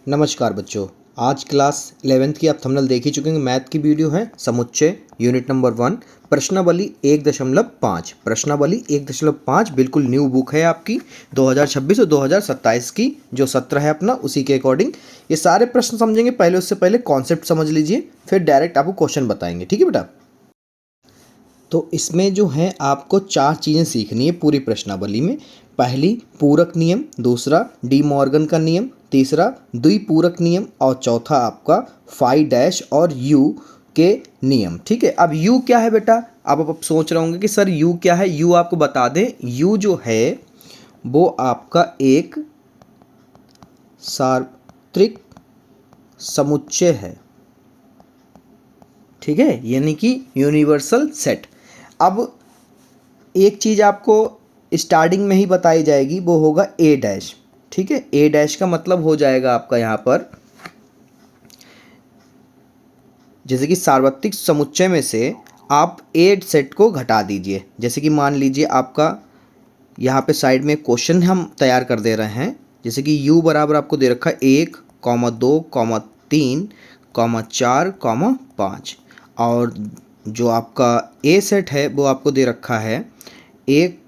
नमस्कार बच्चों। आज क्लास 11th की आप थंबनेल देख ही चुके हैं। मैथ की वीडियो है समुच्चय यूनिट नंबर 1 प्रश्नावली 1.5। प्रश्नावली 1.5 बिल्कुल न्यू बुक है आपकी 2026 और 2027 की जो सत्र है अपना, उसी के अकॉर्डिंग ये सारे प्रश्न समझेंगे। पहले उससे पहले कॉन्सेप्ट समझ लीजिए, फिर डायरेक्ट आपको क्वेश्चन बताएंगे। ठीक है बेटा। तो इसमें जो है आपको 4 चीज़ें सीखनी है पूरी प्रश्नावली में। पहली पूरक नियम, दूसरा डी मॉर्गन का नियम, तीसरा द्विपूरक नियम और चौथा आपका फाई डैश और यू के नियम। ठीक है। अब यू क्या है बेटा? अब आप सोच रहे होंगे कि सर यू क्या है। यू आपको बता दें, यू जो है वो आपका एक सार्वत्रिक समुच्चय है। ठीक है, यानी कि यूनिवर्सल सेट। अब एक चीज़ आपको स्टार्टिंग में ही बताई जाएगी, वो होगा ए डैश। ठीक है, ए डैश का मतलब हो जाएगा आपका यहाँ पर, जैसे कि सार्वत्रिक समुच्चय में से आप ए सेट को घटा दीजिए। जैसे कि मान लीजिए आपका यहाँ पे साइड में क्वेश्चन हम तैयार कर दे रहे हैं। जैसे कि u बराबर आपको दे रखा है 1, 2, 3, 4, 5 और जो आपका ए सेट है वो आपको दे रखा है 1,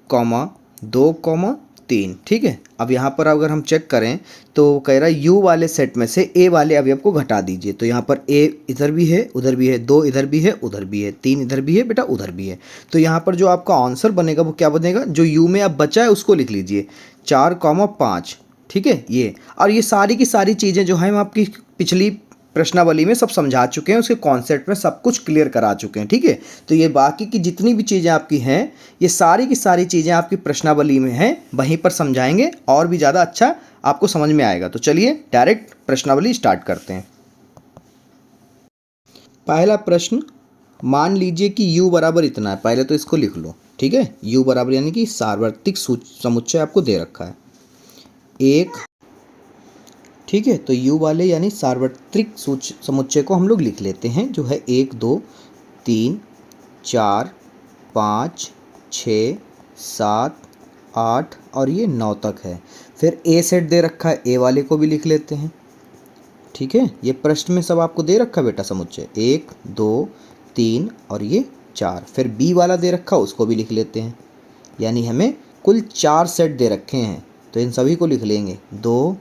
2, 3। ठीक है। अब यहाँ पर अगर हम चेक करें तो कह रहा है यू वाले सेट में से ए वाले अवयव को घटा दीजिए। तो यहाँ पर ए इधर भी है, उधर भी है, 2 इधर भी है, उधर भी है, 3 इधर भी है बेटा, उधर भी है। तो यहाँ पर जो आपका आंसर बनेगा वो क्या बनेगा? जो यू में अब बचा है उसको लिख लीजिए, 4, 5। ठीक है ये। और ये सारी की सारी चीज़ें जो हैं हम आपकी पिछली प्रश्नावली में सब समझा चुके हैं, उसके कॉन्सेप्ट में सब कुछ क्लियर करा चुके हैं। ठीक है। तो ये बाकी की जितनी भी चीज़ें आपकी हैं, ये सारी की सारी चीज़ें आपकी प्रश्नावली में हैं, वहीं पर समझाएंगे और भी ज़्यादा अच्छा आपको समझ में आएगा। तो चलिए डायरेक्ट प्रश्नावली स्टार्ट करते हैं। पहला प्रश्न, मान लीजिए कि u बराबर इतना है। पहले तो इसको लिख लो। ठीक है, u बराबर यानी कि सार्वत्रिक समुच्चय आपको दे रखा है 1। ठीक है, तो u वाले यानी सार्वत्रिक समुच्चय को हम लोग लिख लेते हैं, जो है 1, 2, 3, 4, 5, 6, 7, 8 और ये 9 तक है। फिर ए सेट दे रखा है, ए वाले को भी लिख लेते हैं। ठीक है, ये प्रश्न में सब आपको दे रखा है बेटा समुच्चय 1, 2, 3 और ये 4। फिर बी वाला दे रखा, उसको भी लिख लेते हैं। यानी हमें कुल 4 सेट दे रखे हैं, तो इन सभी को लिख लेंगे 2,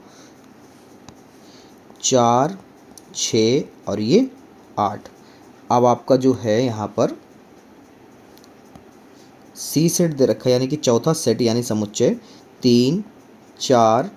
4, 6 और ये 8। अब आपका जो है यहाँ पर सी सेट दे रखा है, यानी कि चौथा सेट यानी समुच्चय 3, 4,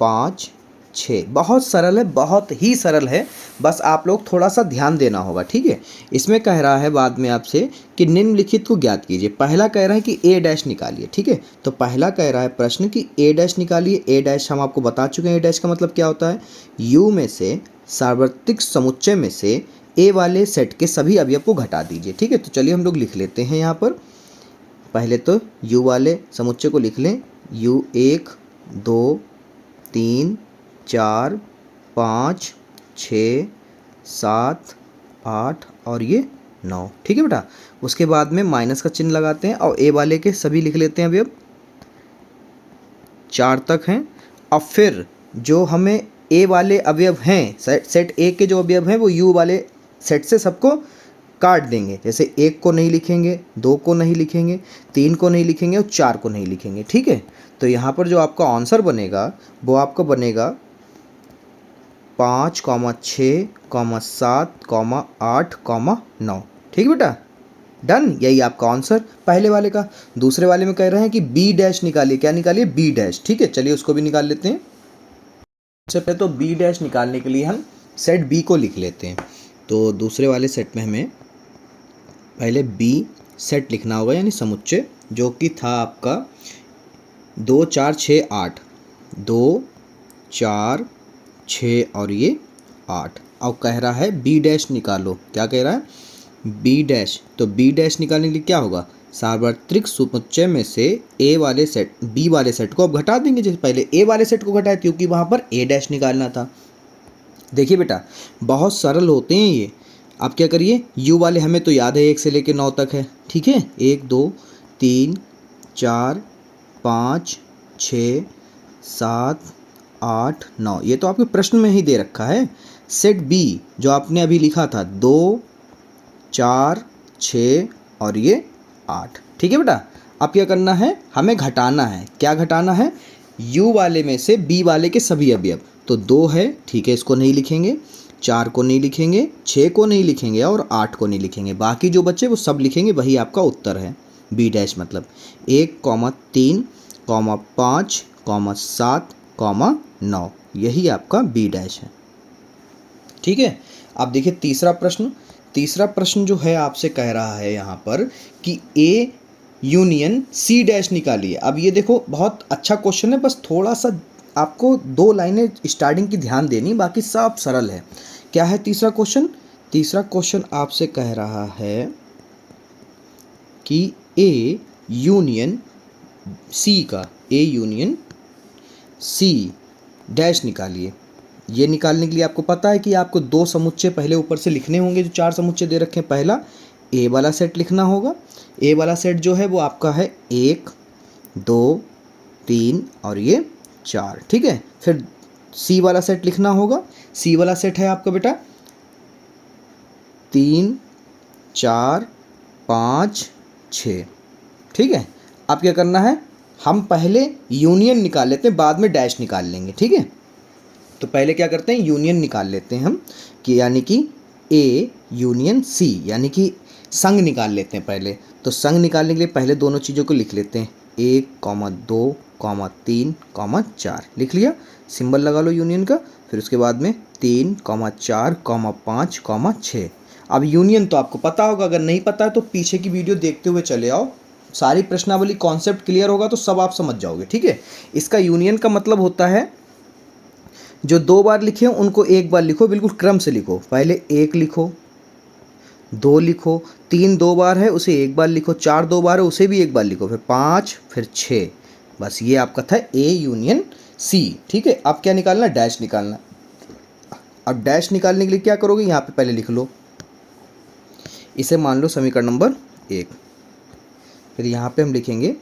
5, 6। बहुत सरल है, बहुत ही सरल है, बस आप लोग थोड़ा सा ध्यान देना होगा। ठीक है। इसमें कह रहा है बाद में आपसे कि निम्नलिखित को ज्ञात कीजिए। पहला कह रहा है कि ए डैश निकालिए। ठीक है, तो पहला कह रहा है प्रश्न कि ए डैश निकालिए। ए डैश हम आपको बता चुके हैं, ए डैश का मतलब क्या होता है? यू में से सार्वत्रिक समुच्चय में से ए वाले सेट के सभी अवयव को घटा दीजिए। ठीक है, तो चलिए हम लोग लिख लेते हैं। यहाँ पर पहले तो u वाले समुच्चय को लिख लें, u 1, 2, 3, 4, 5, 6, 7, 8 और ये 9। ठीक है बेटा। उसके बाद में माइनस का चिन्ह लगाते हैं और a वाले के सभी लिख लेते हैं। अभी अब 4 तक हैं। अब फिर जो हमें a वाले अवयव हैं, सेट a के जो अवयव हैं वो u वाले सेट से सबको काट देंगे। जैसे 1 को नहीं लिखेंगे, 2 को नहीं लिखेंगे, 3 को नहीं लिखेंगे और 4 को नहीं लिखेंगे। ठीक है, तो यहाँ पर जो आपका आंसर बनेगा वो आपका बनेगा 5, 6, 7, 8, 9। ठीक है बेटा, डन। यही आपका आंसर पहले वाले का। दूसरे वाले में कह रहे हैं कि बी डैश निकालिए। क्या निकालिए? B dash. ठीक है, चलिए उसको भी निकाल लेते हैं। सबसे पहले तो बी डैश निकालने के लिए हम सेट बी को लिख लेते हैं। तो दूसरे वाले सेट में हमें पहले बी सेट लिखना होगा, यानी समुच्चय, जो कि था आपका 2, 4, 6, 8। 2, 4, 6 और ये 8। अब कह रहा है बी डैश निकालो। क्या कह रहा है? B dash. तो बी डैश निकालने के लिए क्या होगा? सार्वत्रिक समुच्चय में से ए वाले सेट, बी वाले सेट को अब घटा देंगे। जैसे पहले ए वाले सेट को घटाए क्योंकि वहाँ पर ए डैश निकालना था। देखिए बेटा, बहुत सरल होते हैं ये। आप क्या करिए, u वाले हमें तो याद है 1 से लेकर 9 तक है। ठीक है, 1, 2, 3, 4, 5, 6, 7, 8 9, ये तो आपके प्रश्न में ही दे रखा है। सेट बी जो आपने अभी लिखा था 2 4 6 और ये 8। ठीक है बेटा, अब क्या करना है, हमें घटाना है। क्या घटाना है, u वाले में से b वाले के सभी अवयव। तो 2 है, ठीक है, इसको नहीं लिखेंगे, 4 को नहीं लिखेंगे, 6 को नहीं लिखेंगे और 8 को नहीं लिखेंगे। बाकी जो बच्चे वो सब लिखेंगे, वही आपका उत्तर है। बी डैश मतलब 1, 3, 5, 7, 9, यही आपका बी डैश है। ठीक है, अब देखिए तीसरा प्रश्न। तीसरा प्रश्न जो है आपसे कह रहा है यहाँ पर कि ए यूनियन सी डैश निकालिए। अब ये देखो बहुत अच्छा क्वेश्चन है, बस थोड़ा सा आपको 2 लाइनें स्टार्टिंग की ध्यान देनी, बाकी सब सरल है। क्या है तीसरा क्वेश्चन? तीसरा क्वेश्चन आपसे कह रहा है कि ए यूनियन सी का, ए यूनियन सी डैश निकालिए। ये निकालने के लिए आपको पता है कि आपको 2 समुच्चय पहले ऊपर से लिखने होंगे, जो 4 समुच्चय दे रखे हैं। पहला ए वाला सेट लिखना होगा। ए वाला सेट जो है वो आपका है 1 2 3 और ये 4। ठीक है, फिर सी वाला सेट लिखना होगा। सी वाला सेट है आपका बेटा 3 4 5 6। ठीक है, अब क्या करना है, हम पहले यूनियन निकाल लेते हैं, बाद में डैश निकाल लेंगे। ठीक है, तो पहले क्या करते हैं, यूनियन निकाल लेते हैं हम, कि यानी कि ए यूनियन सी, यानी कि संग निकाल लेते हैं पहले। तो संग निकालने के लिए पहले दोनों चीज़ों को लिख लेते हैं, 1, 2, 3, 4 लिख लिया, सिंबल लगा लो यूनियन का। फिर उसके बाद में 3, 4, 5, 6। अब यूनियन तो आपको पता होगा, अगर नहीं पता है तो पीछे की वीडियो देखते हुए चले आओ, सारी प्रश्नावली कॉन्सेप्ट क्लियर होगा तो सब आप समझ जाओगे। ठीक है, इसका यूनियन का मतलब होता है जो 2 बार लिखे हैं उनको 1 बार लिखो, बिल्कुल क्रम से लिखो। पहले 1 लिखो, 2 लिखो, 3 2 बार है उसे 1 बार लिखो, 4 2 बार है उसे भी 1 बार लिखो, फिर 5, फिर 6। बस ये आपका था ए यूनियन सी। ठीक है, अब क्या निकालना, डैश निकालना। अब डैश निकालने के लिए क्या करोगे, यहाँ पे पहले लिख लो, इसे मान लो समीकरण नंबर 1। फिर यहाँ पे हम लिखेंगे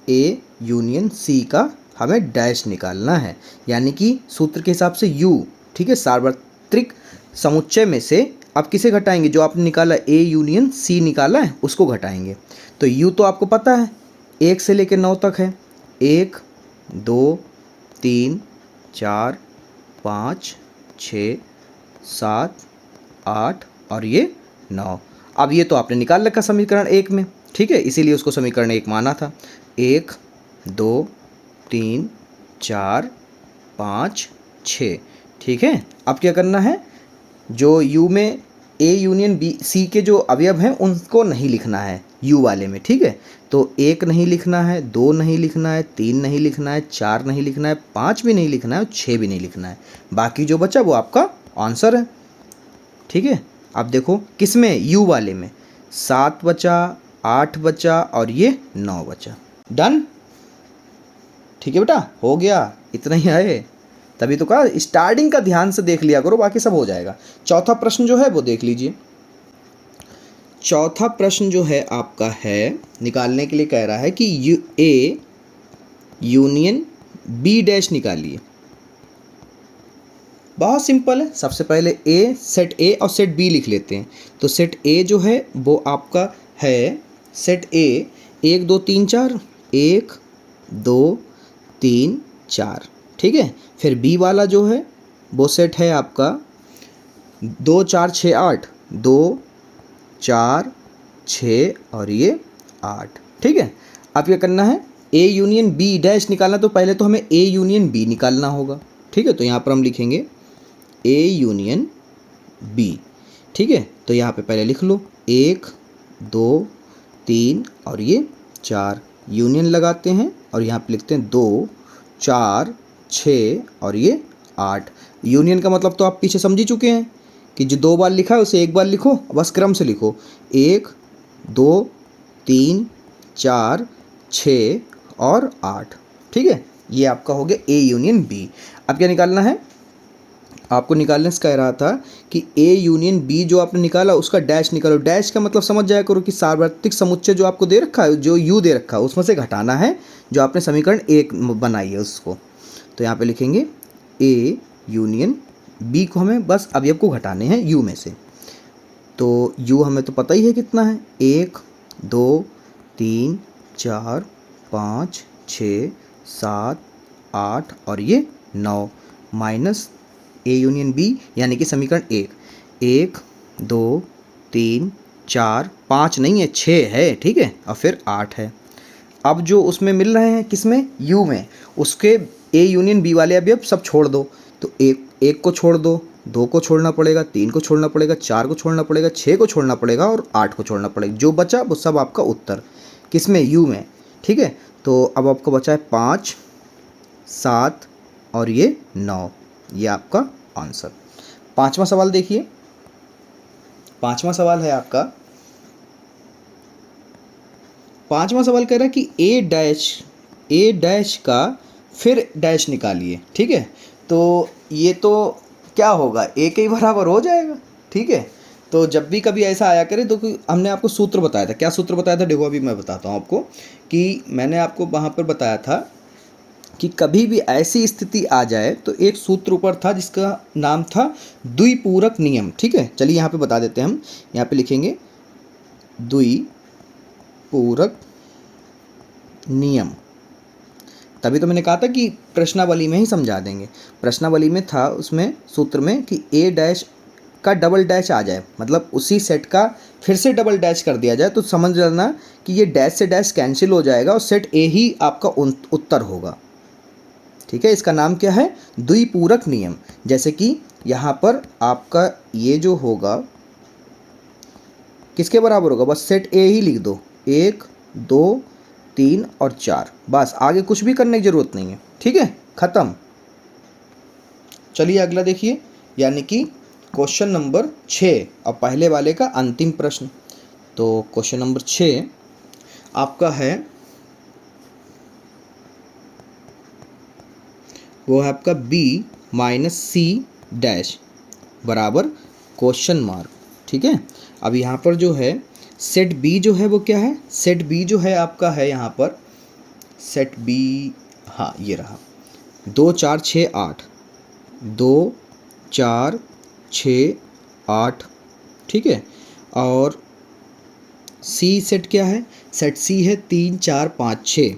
ए यूनियन सी का हमें डैश निकालना है, यानी कि सूत्र के हिसाब से u। ठीक है, सार्वत्रिक समुच्चय में से आप किसे घटाएंगे, जो आपने निकाला ए यूनियन सी निकाला है उसको घटाएंगे। तो u तो आपको पता है 1 से लेकर 9 तक है, 1 2 3 4 5 6 7 8 और ये 9। अब ये तो आपने निकाल रखा समीकरण 1 में। ठीक है, इसीलिए उसको समीकरण 1 माना था। 1 2 3 4 5 6। ठीक है, अब क्या करना है, जो u में ए यूनियन बी सी के जो अवयव हैं उनको नहीं लिखना है u वाले में। ठीक है, तो 1 नहीं लिखना है, 2 नहीं लिखना है, 3 नहीं लिखना है, 4 नहीं लिखना है, 5 भी नहीं लिखना है और 6 भी नहीं लिखना है। बाकी जो बचा वो आपका आंसर है। ठीक है, अब देखो किस में, u वाले में 7 बचा, 8 बचा और ये 9 बचा। डन। ठीक है बेटा, हो गया, इतना ही है। तभी तो कहा स्टार्टिंग का ध्यान से देख लिया करो, बाकी सब हो जाएगा। चौथा प्रश्न जो है वो देख लीजिए। चौथा प्रश्न जो है आपका है, निकालने के लिए कह रहा है कि ए यूनियन बी डैश निकालिए। बहुत सिंपल है, सबसे पहले ए, सेट ए और सेट बी लिख लेते हैं। तो सेट ए जो है वो आपका है सेट ए 1 2 3 4, 1 2 3 4। ठीक है, फिर बी वाला जो है वो सेट है आपका 2 4 6 8, 2 4 6 और ये 8। ठीक है, अब क्या करना है, ए यूनियन बी डैश निकालना, तो पहले तो हमें ए यूनियन बी निकालना होगा। ठीक है, तो यहाँ पर हम लिखेंगे ए यूनियन बी। ठीक है, तो यहाँ पे पहले लिख लो 1 2 3 और ये 4, यूनियन लगाते हैं और यहाँ पे लिखते हैं 2 4 6 और ये 8। यूनियन का मतलब तो आप पीछे समझ ही चुके हैं कि जो 2 बार लिखा है उसे 1 बार लिखो, बस क्रम से लिखो, 1 2 3 4 6 और 8। ठीक है, ये आपका हो गया ए यूनियन बी। अब क्या निकालना है, आपको निकालने से कह रहा था कि ए यूनियन बी जो आपने निकाला उसका डैश निकालो। डैश का मतलब समझ जाया करो कि सार्वत्रिक समुच्चय जो आपको दे रखा है, जो यू दे रखा है, उसमें से घटाना है जो आपने समीकरण 1 बनाई है उसको। तो यहाँ पे लिखेंगे ए यूनियन बी को हमें बस अवयव को घटाने हैं यू में से। तो यू हमें तो पता ही है कितना है, 1 2 3 4 5 6 7 8 और ये 9 माइनस ए यूनियन बी यानी कि समीकरण 1 2 3 4 5 नहीं है 6 है, ठीक है, और फिर 8 है। अब जो उसमें मिल रहे हैं किसमें, यू में, उसके ए यूनियन बी वाले अवयव सब छोड़ दो। तो एक को छोड़ दो, 2 को छोड़ना पड़ेगा, 3 को छोड़ना पड़ेगा, 4 को छोड़ना पड़ेगा, 6 को छोड़ना पड़ेगा और 8 को छोड़ना पड़ेगा। जो बचा वो सब आपका उत्तर किसमें, यू में, ठीक है। तो अब आपको बचा है 5 7 और ये 9, ये आपका आंसर। पांचवा सवाल देखिए, पांचवा सवाल है आपका, पांचवा सवाल कह रहा है कि ए डैश का फिर डैश निकालिए, ठीक है। तो ये तो क्या होगा, ए के ही बराबर हो जाएगा, ठीक है। तो जब भी कभी ऐसा आया करे तो हमने आपको सूत्र बताया था, क्या सूत्र बताया था, देखो अभी मैं बताता हूँ आपको, कि मैंने आपको वहाँ पर बताया था कि कभी भी ऐसी स्थिति आ जाए तो एक सूत्र ऊपर था जिसका नाम था द्विपूरक नियम, ठीक है। चलिए यहाँ पे बता देते हैं, हम यहाँ पे लिखेंगे द्विपूरक नियम। तभी तो मैंने कहा था कि प्रश्नावली में ही समझा देंगे। प्रश्नावली में था उसमें सूत्र में कि ए डैश का डबल डैश आ जाए, मतलब उसी सेट का फिर से डबल डैश कर दिया जाए, तो समझ लेना कि ये डैश से डैश कैंसिल हो जाएगा और सेट ए ही आपका उत्तर होगा, ठीक है। इसका नाम क्या है, द्विपूरक नियम। जैसे कि यहाँ पर आपका ये जो होगा किसके बराबर होगा, बस सेट ए ही लिख दो, 1 2 3 और 4, बस आगे कुछ भी करने की जरूरत नहीं है, ठीक है, खत्म। चलिए अगला देखिए, यानी कि क्वेश्चन नंबर 6 और पहले वाले का अंतिम प्रश्न। तो क्वेश्चन नंबर 6 आपका है, वो है आपका बी माइनस सी डैश बराबर क्वेश्चन मार्क, ठीक है। अब यहाँ पर जो है सेट बी जो है वो क्या है, सेट बी जो है आपका है यहाँ पर सेट बी, हाँ ये रहा, 2 4 6 8, 2 4 6 8, ठीक है। और सी सेट क्या है, सेट सी है 3 4 5 6,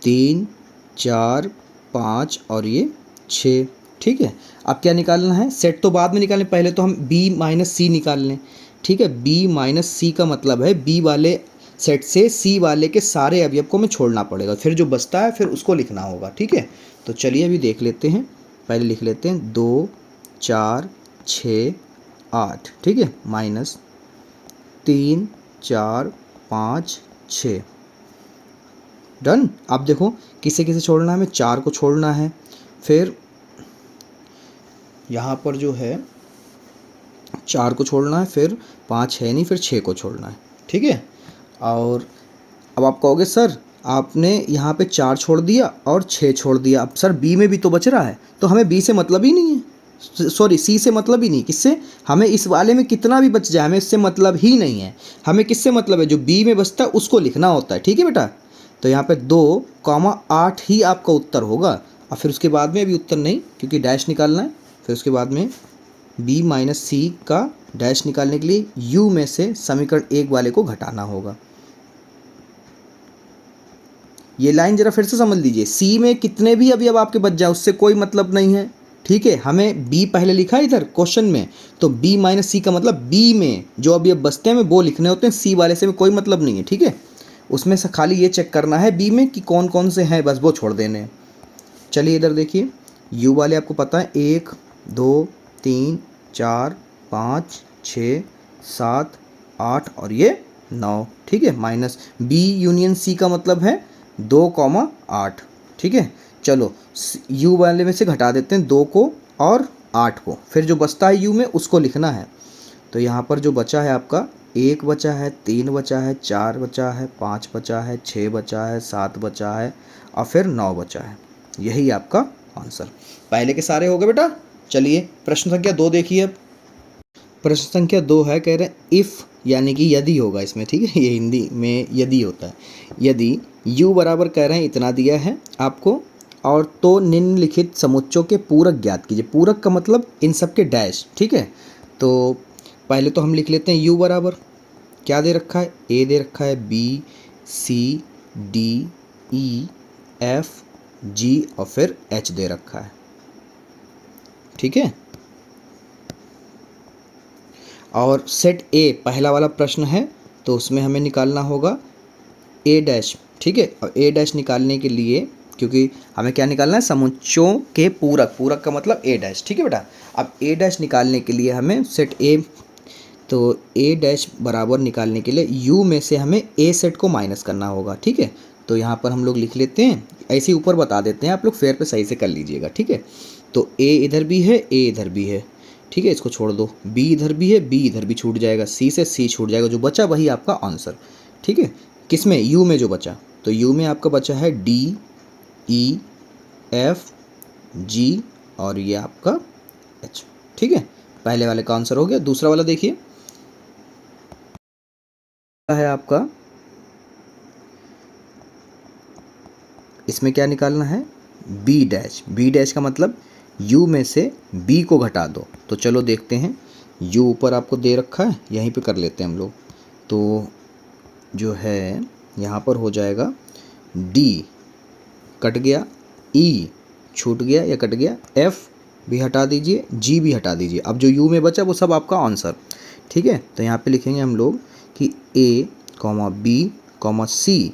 3 4 5 और ये 6, ठीक है। अब क्या निकालना है, सेट तो बाद में निकालें, पहले तो हम बी माइनस सी निकाल लें, ठीक है। बी माइनस सी का मतलब है बी वाले सेट से सी वाले के सारे अवयव को हमें छोड़ना पड़ेगा, फिर जो बचता है फिर उसको लिखना होगा, ठीक है। तो चलिए अभी देख लेते हैं, पहले लिख लेते हैं 2 4 6 8, ठीक है, माइनस 3 4 5 6, डन। अब देखो किसे किसे छोड़ना है, हमें 4 को छोड़ना है, फिर यहाँ पर जो है 4 को छोड़ना है, फिर 5 है नहीं, फिर 6 को छोड़ना है, ठीक है। और अब आप कहोगे सर आपने यहाँ पे 4 छोड़ दिया और 6 छोड़ दिया, अब सर बी में भी तो बच रहा है, तो हमें बी से मतलब ही नहीं है, सॉरी सी से मतलब ही नहीं, किससे, हमें इस वाले में कितना भी बच जाए हमें इससे मतलब ही नहीं है, हमें किससे मतलब है, जो बी में बचता है उसको लिखना होता है, ठीक है बेटा। तो यहाँ पे 2,8 ही आपका उत्तर होगा, और फिर उसके बाद में अभी उत्तर नहीं क्योंकि डैश निकालना है, फिर उसके बाद में बी माइनस सी का डैश निकालने के लिए यू में से समीकरण 1 वाले को घटाना होगा। ये लाइन जरा फिर से समझ लीजिए, सी में कितने भी अभी अब आपके बच जाए उससे कोई मतलब नहीं है, ठीक है। हमें बी पहले लिखा है इधर क्वेश्चन में, तो बी माइनस सी का मतलब बी में जो अभी अब बचते हैं वो लिखने होते हैं, सी वाले से में कोई मतलब नहीं है, ठीक है। उसमें से खाली ये चेक करना है बी में कि कौन कौन से हैं, बस वो छोड़ देने हैं। चलिए इधर देखिए, यू वाले आपको पता है 1 2 3 4 5 6 7 8 और ये 9, ठीक है, माइनस बी यूनियन सी का मतलब है 2,8, ठीक है। चलो यू वाले में से घटा देते हैं 2 को और 8 को, फिर जो बचता है यू में उसको लिखना है। तो यहाँ पर जो बचा है आपका 1 बचा है, 3 बचा है, 4 बचा है, 5 बचा है, 6 बचा है, 7 बचा है और फिर 9 बचा है, यही आपका आंसर। पहले के सारे हो गए बेटा। चलिए प्रश्न संख्या 2 देखिए। अब प्रश्न संख्या 2 है, कह रहे हैं इफ़ यानी कि यदि होगा इसमें, ठीक है, ये हिंदी में यदि होता है। यदि u बराबर कह रहे हैं इतना दिया है आपको और तो निम्नलिखित समुच्चयों के पूरक ज्ञात कीजिए। पूरक का मतलब इन सब के डैश, ठीक है। तो पहले तो हम लिख लेते हैं u बराबर क्या दे रखा है, a दे रखा है, b c d e f g और फिर h दे रखा है, ठीक है। और सेट a पहला वाला प्रश्न है तो उसमें हमें निकालना होगा a डैश, ठीक है। और a डैश निकालने के लिए, क्योंकि हमें क्या निकालना है, समुच्चयों के पूरक, पूरक का मतलब a डैश, ठीक है बेटा। अब a डैश निकालने के लिए हमें सेट a, तो a डैश बराबर निकालने के लिए u में से हमें a सेट को माइनस करना होगा, ठीक है। तो यहाँ पर हम लोग लिख लेते हैं, ऐसे ही ऊपर बता देते हैं, आप लोग फेयर पे सही से कर लीजिएगा, ठीक है। तो a इधर भी है, a इधर भी है, ठीक है, इसको छोड़ दो। b इधर भी है, b इधर भी छूट जाएगा, c से c छूट जाएगा, जो बचा वही आपका आंसर, ठीक है। किस में, u में जो बचा, तो u में आपका बचा है d e f g और ये आपका h, ठीक है। पहले वाले का आंसर हो गया। दूसरा वाला देखिए है आपका, इसमें क्या निकालना है, b डैश। b डैश का मतलब u में से b को घटा दो। तो चलो देखते हैं, u ऊपर आपको दे रखा है, यहीं पे कर लेते हैं हम लोग। तो जो है यहाँ पर हो जाएगा d कट गया, e छूट गया या कट गया, f भी हटा दीजिए, g भी हटा दीजिए। अब जो u में बचा वो सब आपका आंसर, ठीक है। तो यहाँ पे लिखेंगे हम लोग कि a, b, c,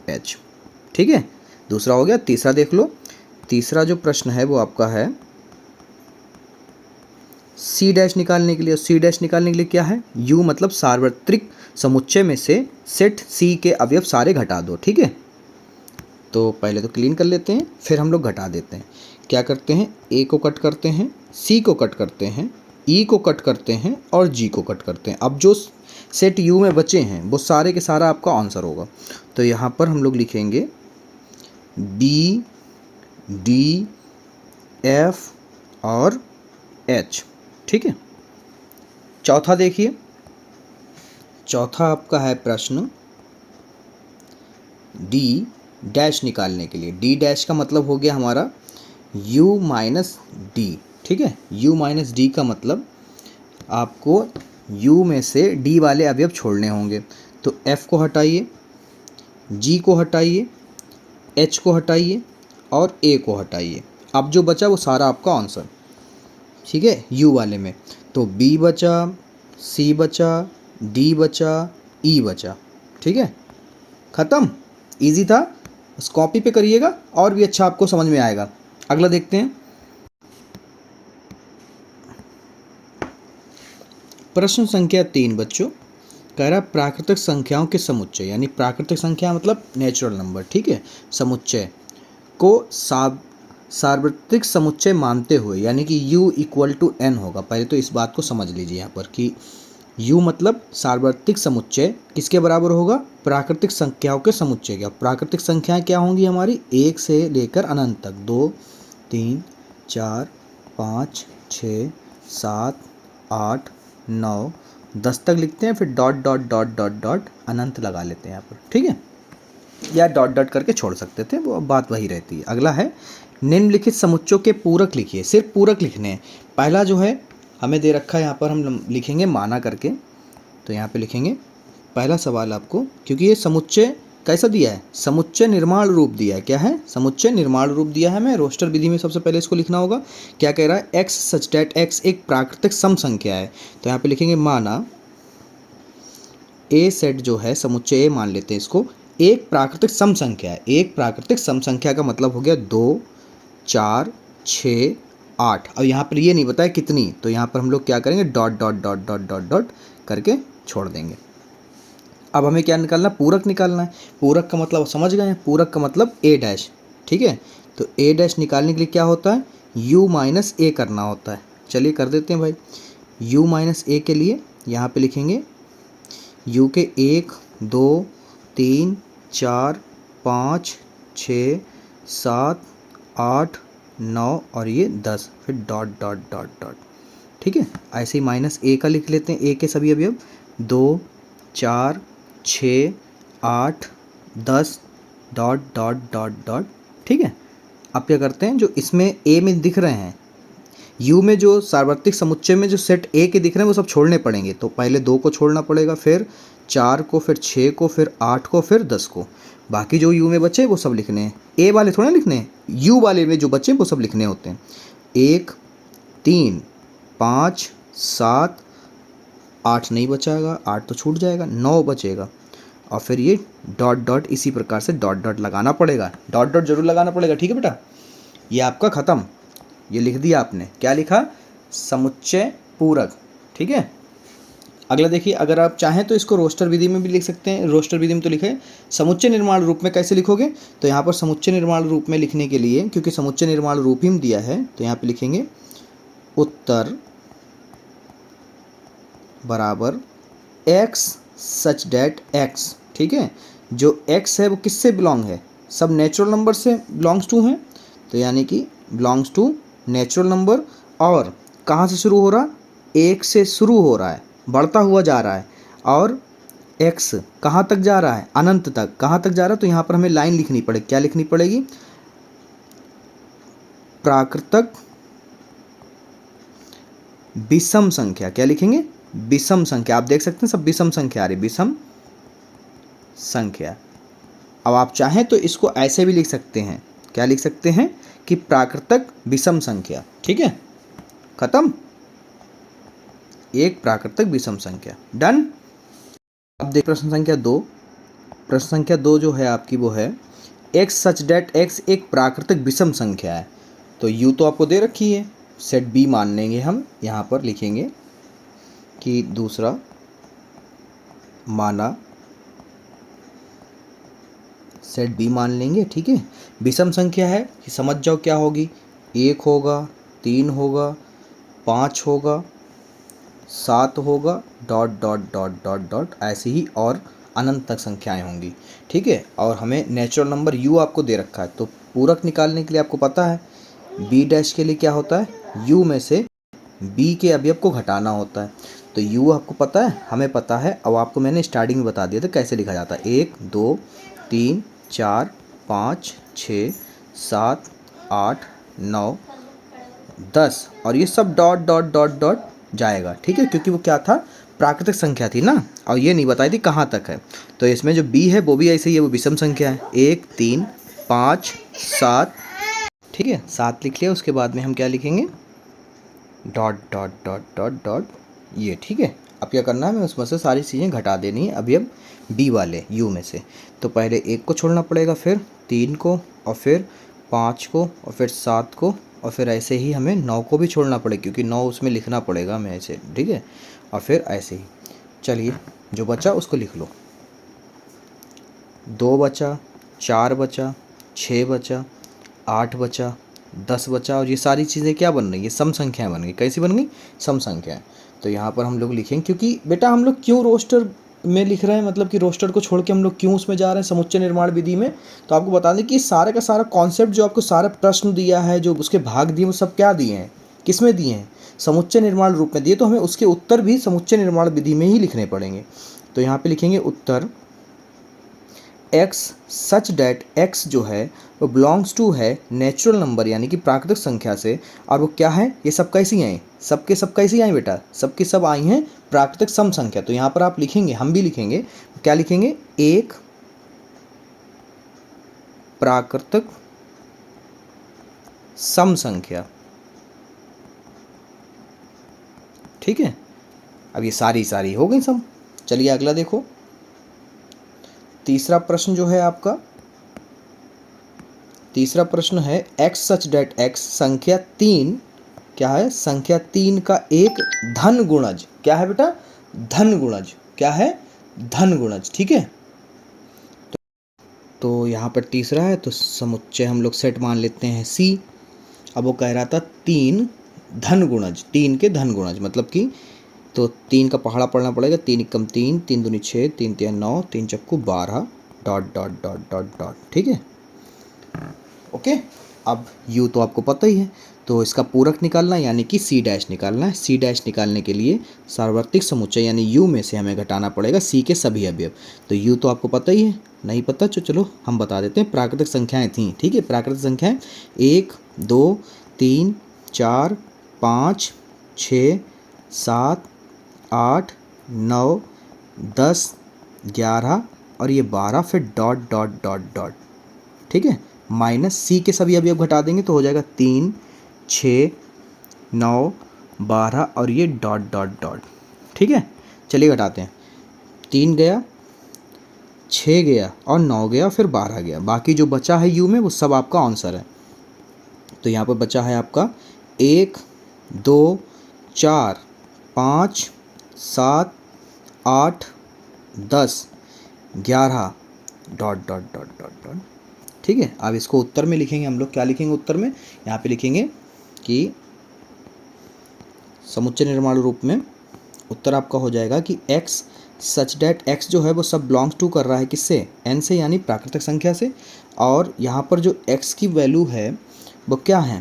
h, ठीक है। दूसरा हो गया। तीसरा देख लो, तीसरा जो प्रश्न है वो आपका है सी डैश निकालने के लिए। सी डैश निकालने के लिए क्या है, u मतलब सार्वत्रिक समुच्चय में से सेट c के अवयव सारे घटा दो, ठीक है। तो पहले तो क्लीन कर लेते हैं, फिर हम लोग घटा देते हैं। क्या करते हैं, a को कट करते हैं, c को कट करते हैं, e को कट करते हैं और g को कट करते हैं। अब जो सेट u में बचे हैं वो सारे के सारा आपका आंसर होगा। तो यहाँ पर हम लोग लिखेंगे b d f और h, ठीक है। चौथा देखिए, चौथा आपका है प्रश्न d डैश निकालने के लिए। d डैश का मतलब हो गया हमारा u माइनस डी, ठीक है। u माइनस डी का मतलब आपको u में से d वाले अवयव छोड़ने होंगे। तो f को हटाइए, g को हटाइए, h को हटाइए और a को हटाइए। अब जो बचा वो सारा आपका आंसर, ठीक है, u वाले में। तो b बचा, c बचा, d बचा, e बचा, ठीक है। ख़त्म, इजी था। बस कॉपी पे करिएगा और भी अच्छा आपको समझ में आएगा। अगला देखते हैं, प्रश्न संख्या 3 बच्चों। कह रहा प्राकृतिक संख्याओं के समुच्चय, यानी प्राकृतिक संख्या मतलब नेचुरल नंबर, ठीक है, समुच्चय को सार्वत्रिक समुच्चय मानते हुए, यानी कि u इक्वल टू n होगा। पहले तो इस बात को समझ लीजिए यहाँ पर कि u मतलब सार्वत्रिक समुच्चय किसके बराबर होगा, प्राकृतिक संख्याओं के समुच्चय का। प्राकृतिक संख्याएं क्या होंगी हमारी, 1 से लेकर अनंत तक, 2 3 4 5 6 7 8 9 10 तक लिखते हैं, फिर dot dot dot dot dot अनंत लगा लेते हैं यहाँ पर, ठीक है। या डॉट डॉट करके छोड़ सकते थे, वो बात वही रहती है। अगला है निम्नलिखित समुच्चयों के पूरक लिखिए। सिर्फ पूरक लिखने हैं। पहला जो है हमें दे रखा है, यहाँ पर हम लिखेंगे माना करके। तो यहाँ पे लिखेंगे पहला सवाल आपको, क्योंकि ये समुच्चय कैसा दिया है, समुच्चय निर्माण रूप दिया है। क्या है, समुच्चय निर्माण रूप दिया है। हमें रोस्टर विधि में सबसे पहले इसको लिखना होगा। क्या कह रहा है, एक्स सच डेट एक्स एक प्राकृतिक सम संख्या है। तो यहाँ पे लिखेंगे माना ए सेट जो है, समुच्चय ए मान लेते हैं इसको, एक प्राकृतिक सम संख्या है। एक प्राकृतिक सम संख्या का मतलब हो गया 2 4 6 8। अब यहाँ पर ये नहीं बताया कितनी, तो यहाँ पर हम लोग क्या करेंगे, dot dot dot dot dot dot करके छोड़ देंगे। अब हमें क्या निकालना है, पूरक निकालना है। पूरक का मतलब समझ गए हैं, पूरक का मतलब ए डैश, ठीक है। तो ए डैश निकालने के लिए क्या होता है, u माइनस ए करना होता है। चलिए कर देते हैं भाई। u माइनस ए के लिए यहाँ पे लिखेंगे u के 1 2 3 4 5 6 7 8 9 और ये 10, फिर डॉट डॉट डॉट डॉट, ठीक है। ऐसे ही माइनस ए का लिख लेते हैं, ए के सभी अवयव 2 4 6 8 10 डॉट डॉट डॉट डॉट, ठीक है। अब क्या करते हैं, जो इसमें ए में दिख रहे हैं, यू में जो सार्वत्रिक समुच्चय में जो सेट ए के दिख रहे हैं वो सब छोड़ने पड़ेंगे। तो पहले 2 को छोड़ना पड़ेगा, फिर 4 को, फिर 6 को, फिर 8 को, फिर 10 को। बाकी जो यू में बचे वो सब लिखने हैं, ए वाले थोड़े लिखने हैं, यू वाले में जो बचे वो सब लिखने होते हैं। 1 3 5 7 8 नहीं बचाएगा, 8 तो छूट जाएगा, 9 बचेगा, और फिर ये डॉट डॉट इसी प्रकार से डॉट डॉट लगाना पड़ेगा, डॉट डॉट जरूर लगाना पड़ेगा। ठीक है बेटा, ये आपका ख़त्म, ये लिख दिया आपने। क्या लिखा? समुच्चय पूरक। ठीक है। अगला देखिए, अगर आप चाहें तो इसको रोस्टर विधि में भी लिख सकते हैं। रोस्टर विधि में तो लिखे समुच्चय निर्माण रूप में, कैसे लिखोगे? तो यहाँ पर समुच्चय निर्माण रूप में लिखने के लिए, क्योंकि समुच्चय निर्माण रूप ही दिया है, तो यहाँ पे लिखेंगे उत्तर बराबर x सच डेट x। ठीक है, जो x है वो किससे बिलोंग है? सब नेचुरल नंबर से बिलोंग्स टू हैं, तो यानी कि बिलोंग्स टू नेचुरल नंबर। और कहाँ से शुरू हो रहा? 1 से शुरू हो रहा है, बढ़ता हुआ जा रहा है, और x कहाँ तक जा रहा है? अनंत तक। कहाँ तक जा रहा है? तो यहाँ पर हमें लाइन लिखनी पड़ेगी। क्या लिखनी पड़ेगी? प्राकृतक विषम संख्या। क्या लिखेंगे? विषम संख्या। आप देख सकते हैं सब विषम संख्या आ रही, विषम संख्या। अब आप चाहें तो इसको ऐसे भी लिख सकते हैं। क्या लिख सकते हैं? कि प्राकृतक विषम संख्या। ठीक है, खत्म। एक प्राकृतक विषम संख्या, डन। अब देख प्रश्न संख्या 2। प्रश्न संख्या 2 जो है आपकी वो है x सच डेट x एक प्राकृतिक विषम संख्या है। तो u तो आपको दे रखी है, सेट b मान लेंगे हम। यहाँ पर लिखेंगे कि दूसरा माना सेट b मान लेंगे। ठीक है, विषम संख्या है कि समझ जाओ क्या होगी। 1 होगा, 3 होगा, 5 होगा, 7 होगा, dot dot dot dot dot, ऐसे ही और अनंत तक संख्याएं होंगी। ठीक है, और हमें नेचुरल नंबर u आपको दे रखा है। तो पूरक निकालने के लिए आपको पता है b डैश के लिए क्या होता है? u में से b के अवयव को घटाना होता है। तो u आपको पता है, हमें पता है। अब आपको मैंने स्टार्टिंग में बता दिया था कैसे लिखा जाता है। 1 2 3 4 5 6 7 8 9 10, और ये सब डॉट डॉट डॉट डॉट जाएगा। ठीक है, क्योंकि वो क्या था? प्राकृतिक संख्या थी ना, और ये नहीं बताई थी कहाँ तक है। तो इसमें जो b है वो भी ऐसे ही है, वो विषम संख्या है। 1 3 5 7। ठीक है, 7 लिख लिया। उसके बाद में हम क्या लिखेंगे? Dot dot dot dot dot ये। ठीक है, अब क्या करना है? हमें उसमें से सारी चीज़ें घटा देनी है अभी अब b वाले u में से। तो पहले 1 को छोड़ना पड़ेगा, फिर 3 को, और फिर 5 को, और फिर 7 को, और फिर ऐसे ही हमें 9 को भी छोड़ना पड़ेगा, क्योंकि 9 उसमें लिखना पड़ेगा हमें ऐसे। ठीक है, और फिर ऐसे ही। चलिए, जो बचा उसको लिख लो। 2 बचा, 4 बचा, 6 बचा, 8 बचा, 10 बचा, और ये सारी चीज़ें क्या बन रही है? सम संख्याएँ बन गई। कैसी बन गई? सम संख्याएँ। तो यहाँ पर हम लोग लिखेंगे, क्योंकि बेटा हम लोग क्यों रोस्टर में लिख रहे हैं, मतलब कि रोस्टर को छोड़ के हम लोग क्यों उसमें जा रहे हैं, समुच्चय निर्माण विधि में। तो आपको बता दें कि सारे का सारा कॉन्सेप्ट जो आपको सारा प्रश्न दिया है, जो उसके भाग दिए, वो सब क्या दिए हैं? किस में दिए हैं? समुच्चय निर्माण रूप में दिए। तो हमें उसके उत्तर भी समुच्चय निर्माण विधि में ही लिखने पड़ेंगे। तो यहाँ पे लिखेंगे उत्तर x सच डेट x जो है वो बिलोंग्स टू है नेचुरल नंबर, यानी कि प्राकृतिक संख्या से। और वो क्या है? ये सब कैसी आई? सबके सब कैसी आई बेटा? सबकी सब आई हैं प्राकृतिक सम संख्या। तो यहाँ पर आप लिखेंगे, हम भी लिखेंगे, क्या लिखेंगे? एक प्राकृतिक सम संख्या। ठीक है, अब ये सारी हो गई सम। चलिए अगला देखो। तीसरा प्रश्न जो है आपका, तीसरा प्रश्न है x सच डेट x संख्या 3 क्या है? संख्या 3 का एक धन गुणज। क्या है बेटा? धन गुणज। क्या है? धन गुणज। ठीक है, तो यहाँ पर तीसरा है, तो समुच्चय हम लोग सेट मान लेते हैं C। अब वो कह रहा था 3 धन गुणज, 3 के धन गुणज, मतलब कि तो 3 का पहाड़ा पढ़ना पड़ेगा। 3 एकम 3, 3 दूनी 6, 3 तिया 9, 3 चक्कू 12, dot dot dot dot dot. ठीक है, ओके। अब u तो आपको पता ही है, तो इसका पूरक निकालना है, यानी कि c डैश निकालना है। c डैश निकालने के लिए सार्वत्रिक समुच्चय यानी u में से हमें घटाना पड़ेगा c के सभी अवयव। तो u तो आपको पता ही है, नहीं पता तो चलो हम बता देते हैं। प्राकृतिक संख्याएं थीं, ठीक है। प्राकृतिक संख्याएं 1 2 3 4 5 6 7 8 9 10 11 और ये 12, फिर डॉट डॉट डॉट डॉट, ठीक है। माइनस सी के सभी अवयव घटा देंगे तो हो जाएगा 3 6 9 12 और ये डॉट डॉट डॉट, ठीक है। चलिए घटाते हैं। 3 गया, 6 गया और 9 गया, फिर 12 गया। बाकी जो बचा है यू में वो सब आपका आंसर है। तो यहाँ पर बचा है आपका 1 2 4 5 7 8 10 11 dot dot dot dot dot, ठीक है। अब इसको उत्तर में लिखेंगे हम लोग। क्या लिखेंगे उत्तर में? यहाँ पे लिखेंगे कि समुच्चय निर्माण रूप में उत्तर आपका हो जाएगा कि x सच डैट x जो है वो सब बिलोंग्स टू कर रहा है किससे? n से, यानी प्राकृतिक संख्या से। और यहाँ पर जो x की वैल्यू है वो क्या है?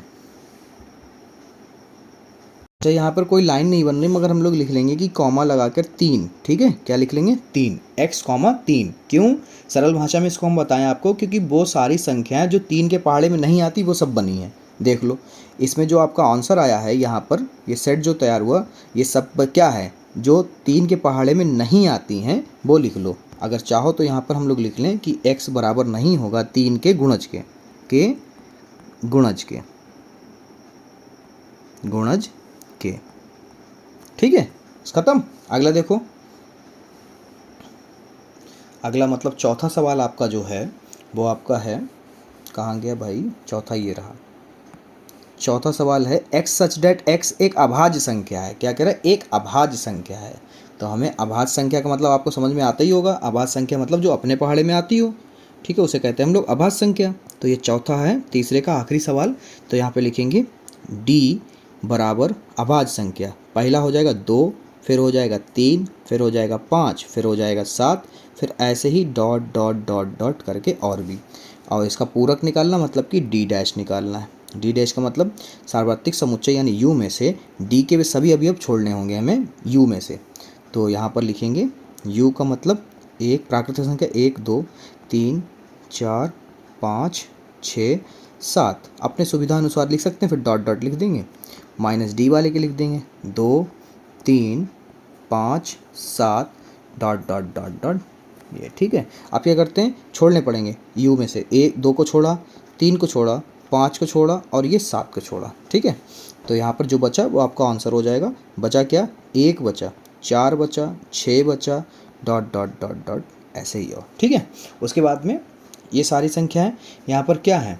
अच्छा, यहाँ पर कोई लाइन नहीं बन रही मगर हम लोग लिख लेंगे कि कॉमा लगाकर 3, ठीक है। क्या लिख लेंगे? 3, x, 3। क्यों? सरल भाषा में इसको हम बताएं आपको, क्योंकि वो सारी संख्याएं जो 3 के पहाड़े में नहीं आती वो सब बनी हैं। देख लो, इसमें जो आपका आंसर आया है यहाँ पर, ये सेट जो तैयार हुआ, ये सब क्या है? जो 3 के पहाड़े में नहीं आती हैं वो लिख लो। अगर चाहो तो यहाँ पर हम लोग लिख लें कि x बराबर नहीं होगा 3 के गुणज के गुणज के, ठीक है। खत्म। अगला देखो, अगला मतलब चौथा सवाल आपका जो है वो आपका है, कहाँ गया भाई चौथा? ये रहा। चौथा सवाल है x सच डेट x एक अभाज्य संख्या है। क्या कह रहा है? एक अभाज्य संख्या है। तो हमें अभाज्य संख्या का मतलब आपको समझ में आता ही होगा। अभाज्य संख्या मतलब जो अपने पहाड़े में आती हो, ठीक है, उसे कहते हैं हम लोग अभाज्य संख्या। तो ये चौथा है, तीसरे का आखिरी सवाल। तो यहाँ पे लिखेंगे d बराबर अभाज्य संख्या। पहला हो जाएगा 2, फिर हो जाएगा 3, फिर हो जाएगा 5, फिर हो जाएगा 7, फिर ऐसे ही डॉट डॉट डॉट डॉट करके और भी। और इसका पूरक निकालना मतलब कि डी डैश निकालना है। डी डैश का मतलब सार्वत्रिक समुच्चय यानी यू में से डी के वे सभी अवयव छोड़ने होंगे हमें यू में से। तो यहाँ पर लिखेंगे यू का मतलब एक प्राकृतिक संख्या 1 2 3 4 5 6 7, अपने सुविधा अनुसार लिख सकते हैं, फिर डॉट डॉट लिख देंगे। माइनस डी वाले के लिख देंगे 2 3 5 7 डॉट डॉट डॉट डॉट, ये ठीक है। आप क्या करते हैं? छोड़ने पड़ेंगे यू में से। 1 2 को छोड़ा, 3 को छोड़ा, 5 को छोड़ा और ये 7 को छोड़ा, ठीक है। तो यहाँ पर जो बचा वो आपका आंसर हो जाएगा। बचा क्या? 1 बचा, 4 बचा, 6 बचा, डॉट डॉट डॉट डॉट, ऐसे ही हो, ठीक है। उसके बाद में ये सारी संख्याएं यहाँ पर क्या है?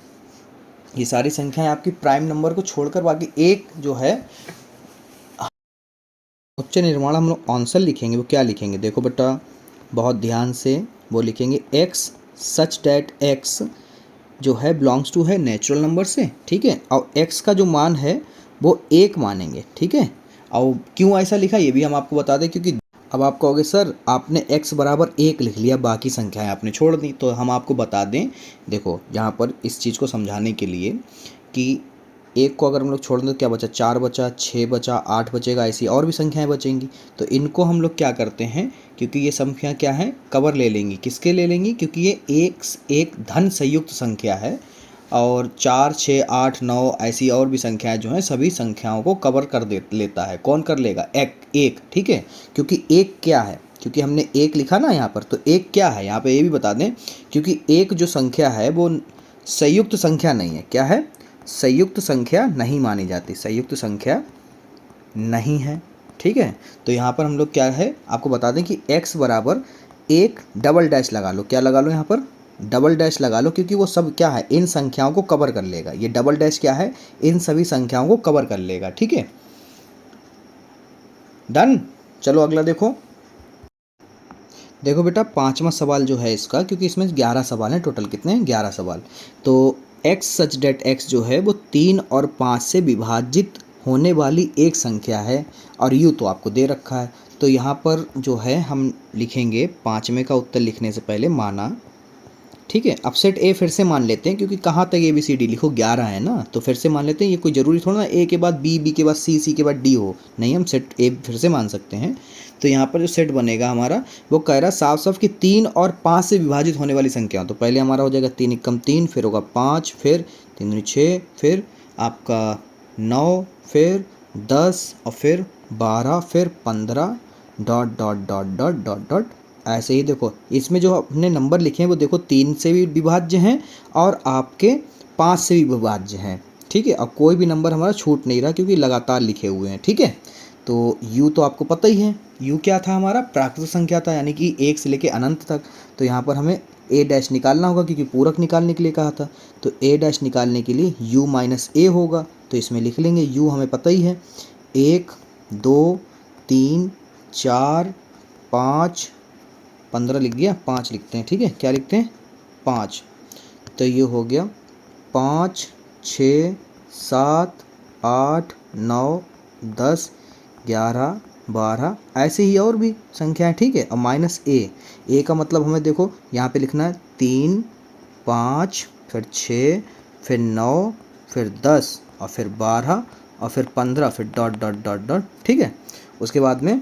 ये सारी संख्याएं आपकी प्राइम नंबर को छोड़कर बाकी एक जो है उच्च निर्माण हम लोग आंसर लिखेंगे। वो क्या लिखेंगे? देखो बेटा बहुत ध्यान से, वो लिखेंगे x सच डैट x जो है बिलोंग्स टू है नेचुरल नंबर से, ठीक है। और x का जो मान है वो 1 मानेंगे, ठीक है। और क्यों ऐसा लिखा ये भी हम आपको बता दें, क्योंकि अब आप कहोगे सर आपने x बराबर 1 लिख लिया, बाकी संख्याएं आपने छोड़ दी। तो हम आपको बता दें, देखो यहाँ पर इस चीज़ को समझाने के लिए कि 1 को अगर हम लोग छोड़ दें तो क्या बचा? 4 बचा, 6 बचा, 8 बचेगा, ऐसी और भी संख्याएं बचेंगी। तो इनको हम लोग क्या करते हैं, क्योंकि ये संख्या क्या है? कवर ले लेंगी। किसके ले लेंगी? क्योंकि ये एक धन संयुक्त संख्या है और 4 6 8 9 ऐसी और भी संख्याएं जो हैं सभी संख्याओं को कवर कर लेता है। कौन कर लेगा? एक, ठीक है। क्योंकि एक क्या है? क्योंकि हमने 1 लिखा ना यहाँ पर, तो 1 क्या है? यहाँ पे ये भी बता दें, क्योंकि 1 जो संख्या है वो संयुक्त संख्या नहीं है। क्या है? संयुक्त संख्या नहीं मानी जाती, संयुक्त संख्या नहीं है, ठीक है। तो यहाँ पर हम लोग क्या है आपको बता दें कि x बराबर 1 डबल डैश लगा लो। क्या लगा लो? यहाँ पर डबल डैश लगा लो, क्योंकि वो सब क्या है? इन संख्याओं को कवर कर लेगा। ये डबल डैश क्या है? इन सभी संख्याओं को कवर कर लेगा, ठीक है। डन। चलो अगला देखो। देखो बेटा पांचवा सवाल जो है इसका, क्योंकि इसमें 11 सवाल हैं टोटल। कितने हैं? 11 सवाल। तो x सच डेट x जो है वो 3 और 5 से विभाजित होने वाली एक संख्या है और यू तो आपको दे रखा है। तो यहाँ पर जो है हम लिखेंगे, पाँचवें का उत्तर लिखने से पहले माना ठीक है। अब सेट ए फिर से मान लेते हैं, क्योंकि कहाँ तक ए बी सी डी लिखो 11 है ना, तो फिर से मान लेते हैं। ये कोई ज़रूरी थोड़ा ना ए के बाद बी, बी के बाद सी, सी के बाद डी हो, नहीं, हम सेट ए फिर से मान सकते हैं। तो यहाँ पर जो सेट बनेगा हमारा, वो कह रहा है साफ साफ कि 3 और 5 से विभाजित होने वाली संख्या। तो पहले हमारा हो जाएगा 3 एकम 3, फिर होगा 5, फिर 3 दूनी 6, फिर आपका 9, फिर 10 और फिर 12, फिर 15 dot dot dot dot dot dot. ऐसे ही देखो इसमें जो अपने नंबर लिखे हैं वो देखो 3 से भी विभाज्य हैं और आपके 5 से भी विभाज्य हैं। ठीक है, अब कोई भी नंबर हमारा छूट नहीं रहा क्योंकि लगातार लिखे हुए हैं। ठीक है, तो u तो आपको पता ही है, u क्या था हमारा, प्राकृत संख्या था, यानी कि 1 से लेके अनंत तक। तो यहाँ पर हमें a डैश निकालना होगा क्योंकि पूरक निकालने के लिए कहा था। तो a डैश निकालने के लिए u माइनस a होगा। तो इसमें लिख लेंगे u हमें पता ही है, 1 2 3 4 5 15 लिख गया, 5 लिखते हैं। ठीक है, क्या लिखते हैं, 5। तो ये हो गया 5 6 7 8 9 10 11 12, ऐसे ही और भी संख्याएं। ठीक है, अब माइनस ए का मतलब हमें देखो यहाँ पे लिखना है 3 5 फिर 6 फिर 9 फिर 10 और फिर 12 और फिर 15 फिर डॉट डॉट डॉट डॉट। ठीक है, उसके बाद में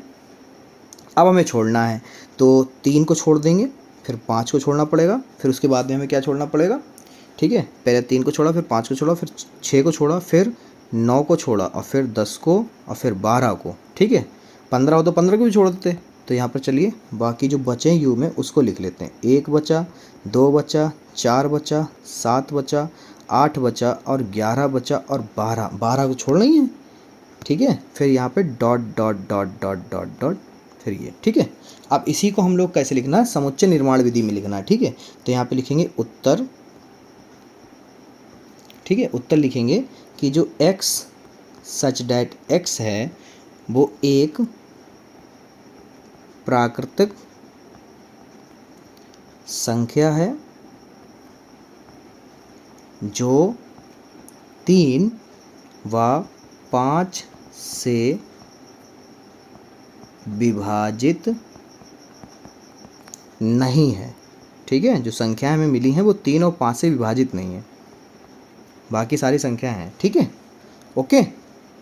अब हमें छोड़ना है, तो 3 को छोड़ देंगे, फिर 5 को छोड़ना पड़ेगा, फिर उसके बाद में हमें क्या छोड़ना पड़ेगा। ठीक है, पहले 3 को छोड़ा, फिर 5 को छोड़ा, फिर 6 को छोड़ा, फिर 9 को छोड़ा और फिर 10 को और फिर 12 को। ठीक है, 15 हो तो 15 को भी छोड़ देते। तो यहाँ पर चलिए बाकी जो बचे हैं यू में उसको लिख लेते हैं। 1 बचा, 2 बचा, 4 बचा, 7 बचा, 8 बचा और 11 बचा और 12 को छोड़ना ही है। ठीक है, फिर यहाँ पे dot dot dot dot dot dot, फिर ये। ठीक है, अब इसी को हम लोग कैसे लिखना है, समुच्चय निर्माण विधि में लिखना है। ठीक है, तो यहाँ पे लिखेंगे उत्तर। ठीक है, उत्तर लिखेंगे कि जो x सच डैट x है वो एक प्राकृतिक संख्या है जो 3 व 5 से विभाजित नहीं है। ठीक है, जो संख्याएं हमें मिली हैं वो 3 और 5 से विभाजित नहीं है, बाकी सारी संख्याएं हैं। ठीक है, ओके,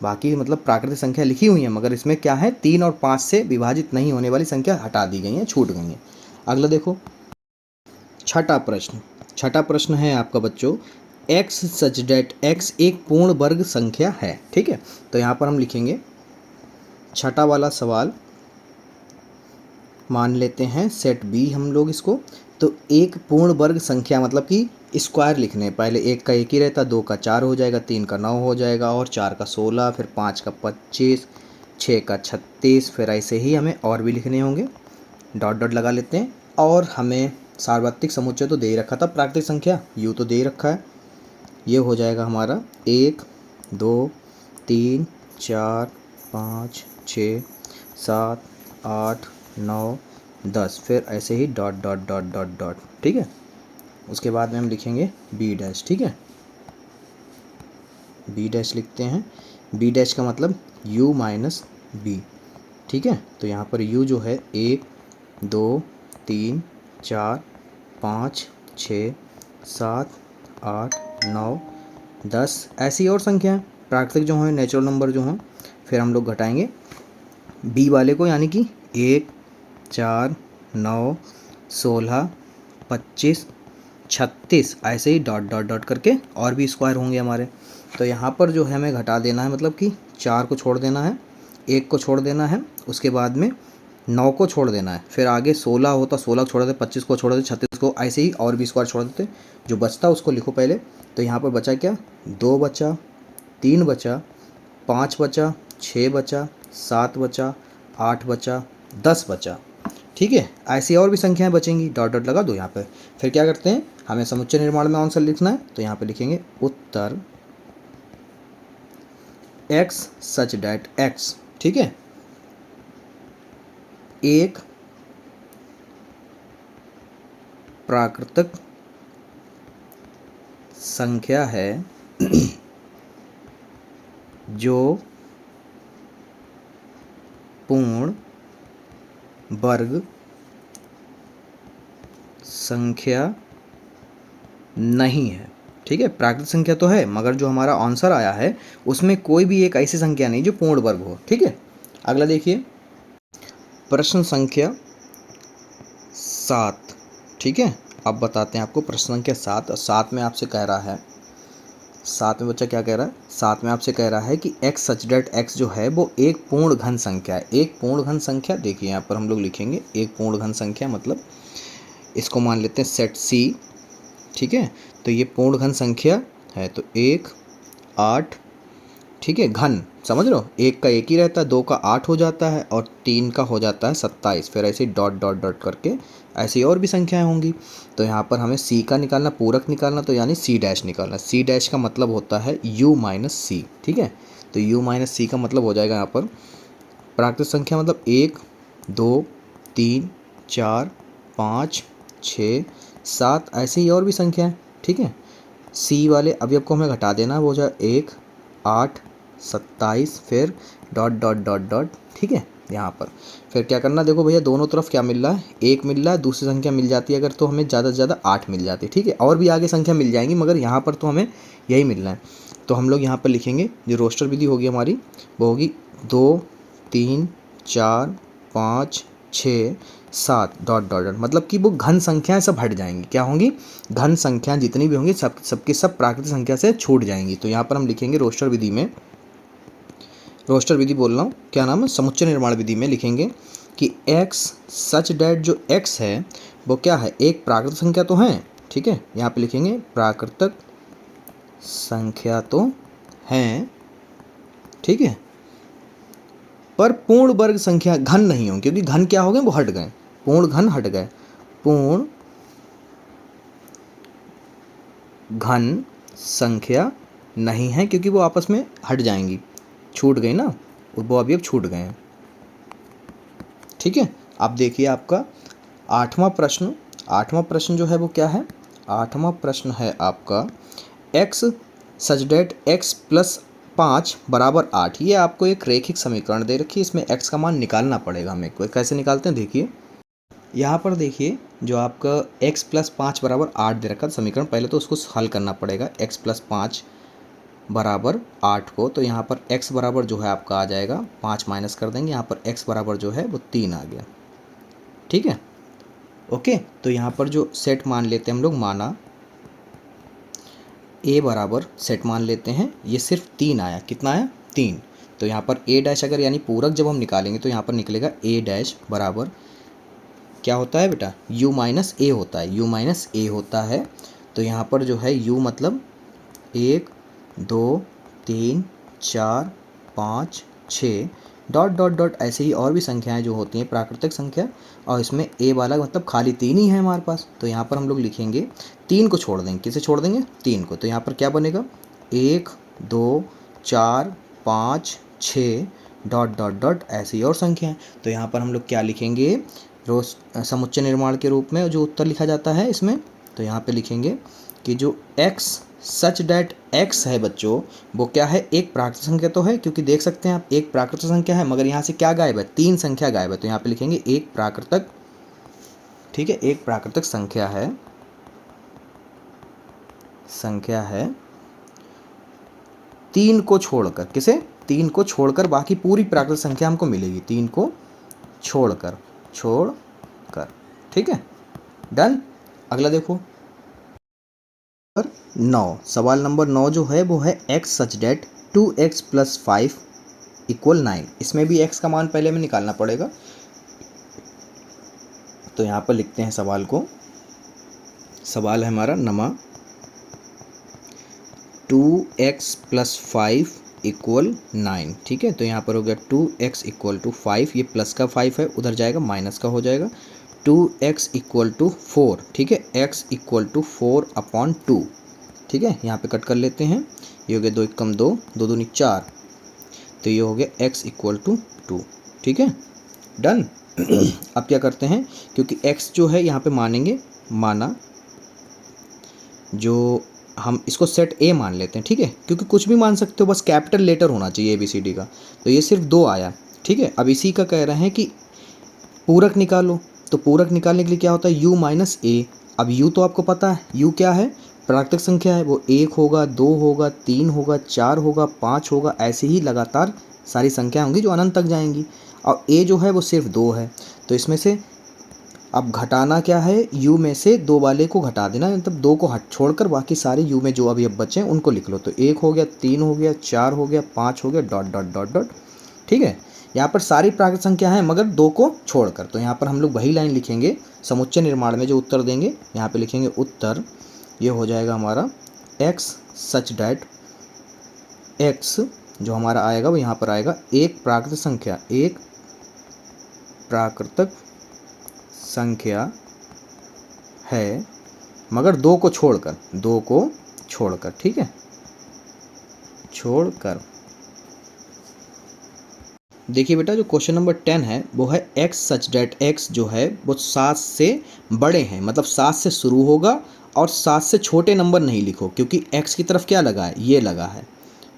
बाकी मतलब प्राकृतिक संख्या लिखी हुई है, मगर इसमें क्या है, 3 और 5 से विभाजित नहीं होने वाली संख्या हटा दी गई हैं, छूट गई हैं। अगला देखो, छठा प्रश्न। छठा प्रश्न है आपका बच्चों, x सच डेट x एक पूर्ण वर्ग संख्या है। ठीक है, तो यहाँ पर हम लिखेंगे छठा वाला सवाल, मान लेते हैं सेट बी हम लोग इसको। तो एक पूर्ण वर्ग संख्या मतलब कि स्क्वायर लिखने, पहले 1 का 1 ही रहता, 2 का 4 हो जाएगा, 3 का 9 हो जाएगा और 4 का 16, फिर 5 का 25, 6 का 36, फिर ऐसे ही हमें और भी लिखने होंगे, डॉट डॉट लगा लेते हैं। और हमें सार्वत्रिक समुच्चय तो दे ही रखा था, प्राकृतिक संख्या u तो दे ही रखा है। ये हो जाएगा हमारा 1 2 3 4 5 6 7 8 9 10, फिर ऐसे ही dot dot dot dot dot. ठीक है, उसके बाद में हम लिखेंगे बी डैश। ठीक है, बी डैश लिखते हैं, बी डैश का मतलब u माइनस बी। ठीक है, तो यहाँ पर u जो है 1 2 3 4 5 6 7 8 9 10, ऐसी और संख्याएं प्राकृतिक जो हैं, नेचुरल नंबर जो हैं। फिर हम लोग घटाएंगे बी वाले को, यानी कि 1 4 9 16 25 36, ऐसे ही डॉट डॉट डॉट करके और भी स्क्वायर होंगे हमारे। तो यहाँ पर जो है हमें घटा देना है, मतलब कि 4 को छोड़ देना है, 1 को छोड़ देना है, उसके बाद में 9 को छोड़ देना है, फिर आगे 16 होता 16 को छोड़ देते, 25 को छोड़ देते, 36 को, ऐसे ही और भी स्क्वायर छोड़ देते। जो बचता उसको लिखो पहले। तो यहाँ पर बचा क्या, 2 बचा, 3 बचा, 5 बचा, 6 बचा, 7 बचा, 8 बचा, 10 बचा। ठीक है, ऐसी और भी संख्याएं बचेंगी, डॉट डॉट लगा दो यहाँ पे। फिर क्या करते हैं, हमें समुच्चय निर्माण में आंसर लिखना है, तो यहाँ पे लिखेंगे उत्तर x सच डैट x। ठीक है, एक प्राकृतिक संख्या है जो पूर्ण वर्ग संख्या नहीं है। ठीक है, प्राकृतिक संख्या तो है मगर जो हमारा आंसर आया है उसमें कोई भी एक ऐसी संख्या नहीं जो पूर्ण वर्ग हो। ठीक है, अगला देखिए प्रश्न संख्या 7। ठीक है, अब बताते हैं आपको प्रश्न संख्या 7। और 7 में आपसे कह रहा है, 7 में बच्चा क्या कह रहा है, 7 में आपसे कह रहा है कि एक्स सच डेट एक्स जो है वो एक पूर्ण घन संख्या है। एक पूर्ण घन संख्या, देखिए यहाँ पर हम लोग लिखेंगे एक पूर्ण घन संख्या, मतलब इसको मान लेते हैं सेट सी। ठीक है, तो ये पूर्ण घन संख्या है, तो 1 8। ठीक है, घन समझ लो, एक का एक ही रहता है, 2 का 8 हो जाता है और 3 का हो जाता है 27। फिर ऐसे डॉट डॉट डॉट करके ऐसी और भी संख्याएं होंगी। तो यहाँ पर हमें सी का निकालना, पूरक निकालना, तो यानी सी डैश निकालना। सी डैश का मतलब होता है यू माइनस सी। ठीक है, तो यू माइनस सी का मतलब हो जाएगा यहाँ पर प्राकृतिक संख्या, मतलब 1 2 3 4 5 6 7 ऐसे ही और भी संख्याएं। ठीक है, सी वाले अवयव को हमें घटा देना, वो जो 1 8 27 फिर डॉट डॉट डॉट डॉट। ठीक है, यहाँ पर फिर क्या करना, देखो भैया दोनों तरफ क्या मिल रहा है, 1 मिल रहा है, दूसरी संख्या मिल जाती है अगर तो हमें ज़्यादा से ज़्यादा 8 मिल जाती है। ठीक है, और भी आगे संख्या मिल जाएंगी मगर यहाँ पर तो हमें यही मिलना है। तो हम लोग यहाँ पर लिखेंगे, जो रोस्टर विधि होगी हमारी वो होगी 2 3 4 5 6 7 डॉट डॉट डॉट, मतलब कि वो घन संख्याएं सब हट जाएंगी। क्या होंगी, घन संख्याएं जितनी भी होंगी सबकी सब प्राकृतिक संख्या से छूट जाएंगी। तो यहाँ पर हम लिखेंगे रोस्टर विधि में, रोस्टर विधि बोल रहा हूँ, क्या नाम है, समुच्चय निर्माण विधि में लिखेंगे कि x सच डेट जो x है वो क्या है, एक प्राकृतिक संख्या तो है। ठीक है, यहाँ पे लिखेंगे प्राकृतिक संख्या तो हैं। ठीक है, पर पूर्ण वर्ग संख्या घन नहीं होंगे, क्योंकि घन क्या हो गए, वो हट गए, पूर्ण घन हट गए। पूर्ण घन संख्या नहीं है क्योंकि वो आपस में हट जाएंगी, छूट गई ना, वो अभी अब छूट गए हैं। ठीक है, अब देखिए आपका 8वां प्रश्न। 8वां प्रश्न जो है वो क्या है, 8वां प्रश्न है आपका x सच डेट x प्लस 5 बराबर 8। ये आपको एक रैखिक समीकरण दे रखी है, इसमें x का मान निकालना पड़ेगा हमें। कैसे निकालते हैं, देखिए यहाँ पर देखिए जो आपका x प्लस 5 बराबर 8 दे रखा है समीकरण, पहले तो उसको हल करना पड़ेगा। x प्लस 5 बराबर 8 को, तो यहाँ पर x बराबर जो है आपका आ जाएगा 5 माइनस कर देंगे, यहाँ पर x बराबर जो है वो 3 आ गया। ठीक है, ओके, तो यहाँ पर जो सेट मान लेते हैं हम लोग, माना a बराबर सेट मान लेते हैं, ये सिर्फ 3 आया, कितना आया 3। तो यहाँ पर a डैश अगर यानी पूरक जब हम निकालेंगे तो यहाँ पर निकलेगा a डैश बराबर क्या होता है बेटा, u माइनस ए होता है, u माइनस ए होता है। तो यहाँ पर जो है u मतलब 1 2 3 4 5 6 डॉट डॉट डॉट ऐसे ही और भी संख्याएं जो होती हैं प्राकृतिक संख्या, और इसमें a वाला मतलब खाली 3 ही है हमारे पास। तो यहाँ पर हम लोग लिखेंगे 3 को छोड़ देंगे, किसे छोड़ देंगे, 3 को। तो यहाँ पर क्या बनेगा 1 2 4 5 6 डॉट डॉट डॉट ऐसी और संख्याएं। तो यहाँ पर हम लोग क्या लिखेंगे, रोज समुच्चय निर्माण के रूप में जो उत्तर लिखा जाता है इसमें, तो यहाँ पे लिखेंगे कि जो x सच डेट x है बच्चों वो क्या है, एक प्राकृतिक संख्या तो है, क्योंकि देख सकते हैं आप एक प्राकृतिक संख्या है मगर यहाँ से क्या गायब है, 3 संख्या गायब है। तो यहाँ पे लिखेंगे एक प्राकृतिक, ठीक है, एक प्राकृतिक संख्या है, संख्या है 3 को छोड़कर, किसे, 3 को छोड़कर बाकी पूरी प्राकृतिक संख्या हमको मिलेगी, 3 को छोड़कर, ठीक है, डन। अगला देखो 9, सवाल नंबर 9 जो है वो है x सच डेट 2x प्लस 5 इक्वल 9। इसमें भी x का मान पहले हमें निकालना पड़ेगा। तो यहाँ पर लिखते हैं सवाल को, सवाल है हमारा नमा 2x प्लस 5 इक्वल 9। ठीक है, तो यहाँ पर हो गया 2x इक्वल टू 5, ये प्लस का 5 है, उधर जाएगा माइनस का हो जाएगा, 2x इक्वल टू 4। ठीक है, x इक्वल टू 4 अपॉन 2। ठीक है, यहाँ पे कट कर लेते हैं, ये हो गया 2 कम 2, 2 दूनी 4, तो ये हो गया x इक्वल टू 2। ठीक है, डन। अब क्या करते हैं, क्योंकि x जो है यहाँ पे मानेंगे, माना जो हम इसको सेट a मान लेते हैं। ठीक है, क्योंकि कुछ भी मान सकते हो, बस कैपिटल लेटर होना चाहिए ABCD का। तो ये सिर्फ 2 आया। ठीक है, अब इसी का कह रहे हैं कि पूरक निकालो। तो पूरक निकालने के लिए क्या होता है, u माइनस ए। अब u तो आपको पता है, u क्या है, प्राकृतिक संख्या है वो 1 होगा, 2 होगा, 3 होगा, 4 होगा, 5 होगा, ऐसे ही लगातार सारी संख्या होंगी जो अनंत तक जाएंगी। और ए जो है वो सिर्फ 2 है, तो इसमें से अब घटाना क्या है, u में से 2 वाले को घटा देना, मतलब 2 को हट छोड़कर बाकी सारे u में जो अभी अब बचे हैं उनको लिख लो। तो 1 हो गया, 3 हो गया, 4 हो गया, 5 हो गया, डॉट डॉट डॉट डॉट। ठीक है, यहाँ पर सारी प्राकृतिक संख्या है मगर 2 को छोड़कर। तो यहाँ पर हम लोग वही लाइन लिखेंगे समुच्चय निर्माण में जो उत्तर देंगे, यहाँ पे लिखेंगे उत्तर, ये हो जाएगा हमारा x सच डैट x जो हमारा आएगा वो यहाँ पर आएगा एक प्राकृतिक संख्या, एक प्राकृतिक संख्या है मगर 2 को छोड़कर, 2 को छोड़कर। ठीक है, छोड़कर। देखिए बेटा जो क्वेश्चन नंबर 10 है वो है x सच डैट x जो है वो 7 से बड़े हैं, मतलब 7 से शुरू होगा और 7 से छोटे नंबर नहीं लिखो क्योंकि x की तरफ क्या लगा है, ये लगा है।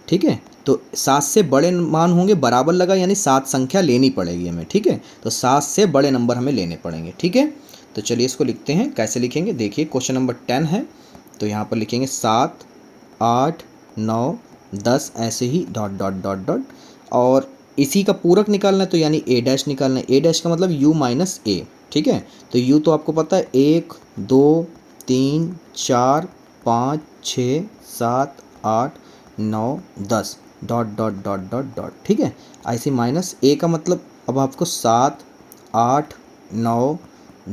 ठीक है, तो 7 से बड़े मान होंगे, बराबर लगा यानी 7 संख्या लेनी पड़ेगी हमें। ठीक है, तो 7 से बड़े नंबर हमें लेने पड़ेंगे। ठीक है, तो चलिए इसको लिखते हैं, कैसे लिखेंगे देखिए। क्वेश्चन नंबर 10 है तो यहाँ पर लिखेंगे 7, 8, 9, 10 ऐसे ही डॉट डॉट डॉट डॉट, और इसी का पूरक निकालना है तो यानी ए डैश निकालना है। ए डैश का मतलब u माइनस ए। ठीक है, तो u तो आपको पता है 1, 2, 3, 4, 5, 6, 7, 8, 9, 10 dot dot dot dot dot. ठीक है, ऐसे माइनस ए का मतलब अब आपको 7, 8, 9,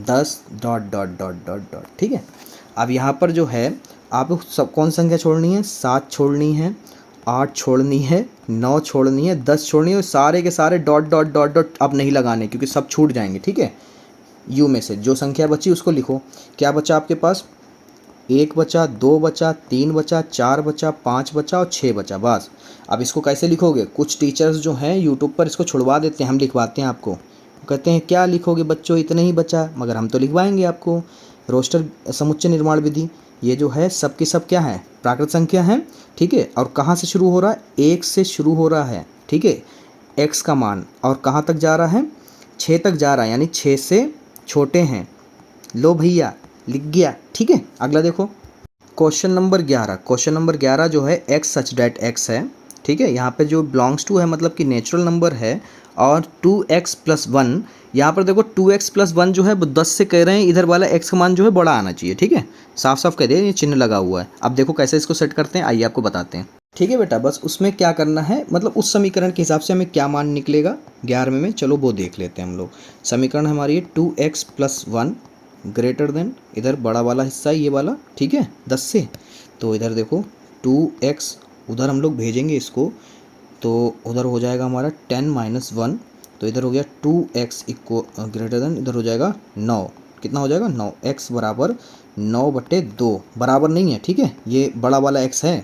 10 dot dot dot dot dot. ठीक है, अब यहाँ पर जो है आपको सब कौन संख्या छोड़नी है, 7 छोड़नी है, 8 छोड़नी है, 9 छोड़नी है, 10 छोड़नी है, और सारे के सारे डॉट डॉट डॉट डॉट अब नहीं लगाने क्योंकि सब छूट जाएंगे। ठीक है, यू में से जो संख्या बची उसको लिखो। क्या बचा आपके पास, 1 बचा, 2 बचा, 3 बचा, 4 बचा, 5 बचा और 6 बचा, बस। अब इसको कैसे लिखोगे, कुछ टीचर्स जो हैं यूट्यूब पर इसको छुड़वा देते हैं, हम लिखवाते हैं आपको, कहते हैं क्या लिखोगे बच्चों इतना ही बचा, मगर हम तो लिखवाएंगे आपको। रोस्टर समुच्चय निर्माण विधि, ये जो है सब की सब क्या है, प्राकृतिक संख्या है। ठीक है, और कहाँ से शुरू हो रहा है, 1 से शुरू हो रहा है। ठीक है, x का मान और कहाँ तक जा रहा है, 6 तक जा रहा है, यानी 6 से छोटे हैं। लो भैया लिख गया। ठीक है, अगला देखो क्वेश्चन नंबर 11। क्वेश्चन नंबर 11 जो है x सच डैट x है। ठीक है, यहाँ पे जो बिलोंग्स टू है मतलब कि नेचुरल नंबर है, और 2x प्लस 1, यहाँ पर देखो 2x प्लस 1 जो है वो 10 से कह रहे हैं, इधर वाला x का मान जो है बड़ा आना चाहिए। ठीक है, साफ साफ कह दिया, ये चिन्ह लगा हुआ है। अब देखो कैसे इसको सेट करते हैं, आइए आपको बताते हैं। ठीक है बेटा, बस उसमें क्या करना है, मतलब उस समीकरण के हिसाब से हमें क्या मान निकलेगा 11वें में, चलो वो देख लेते हैं हम लोग। समीकरण हमारी है 2x प्लस 1 ग्रेटर देन, इधर बड़ा वाला हिस्सा ये वाला, ठीक है 10 से, तो इधर देखो 2x उधर हम लोग भेजेंगे इसको, तो उधर हो जाएगा हमारा 10 माइनस 1, तो इधर हो गया 2x इक्व ग्रेटर देन, इधर हो जाएगा 9, कितना हो जाएगा 9, x बराबर 9/2, बराबर नहीं है। ठीक है, ये बड़ा वाला x है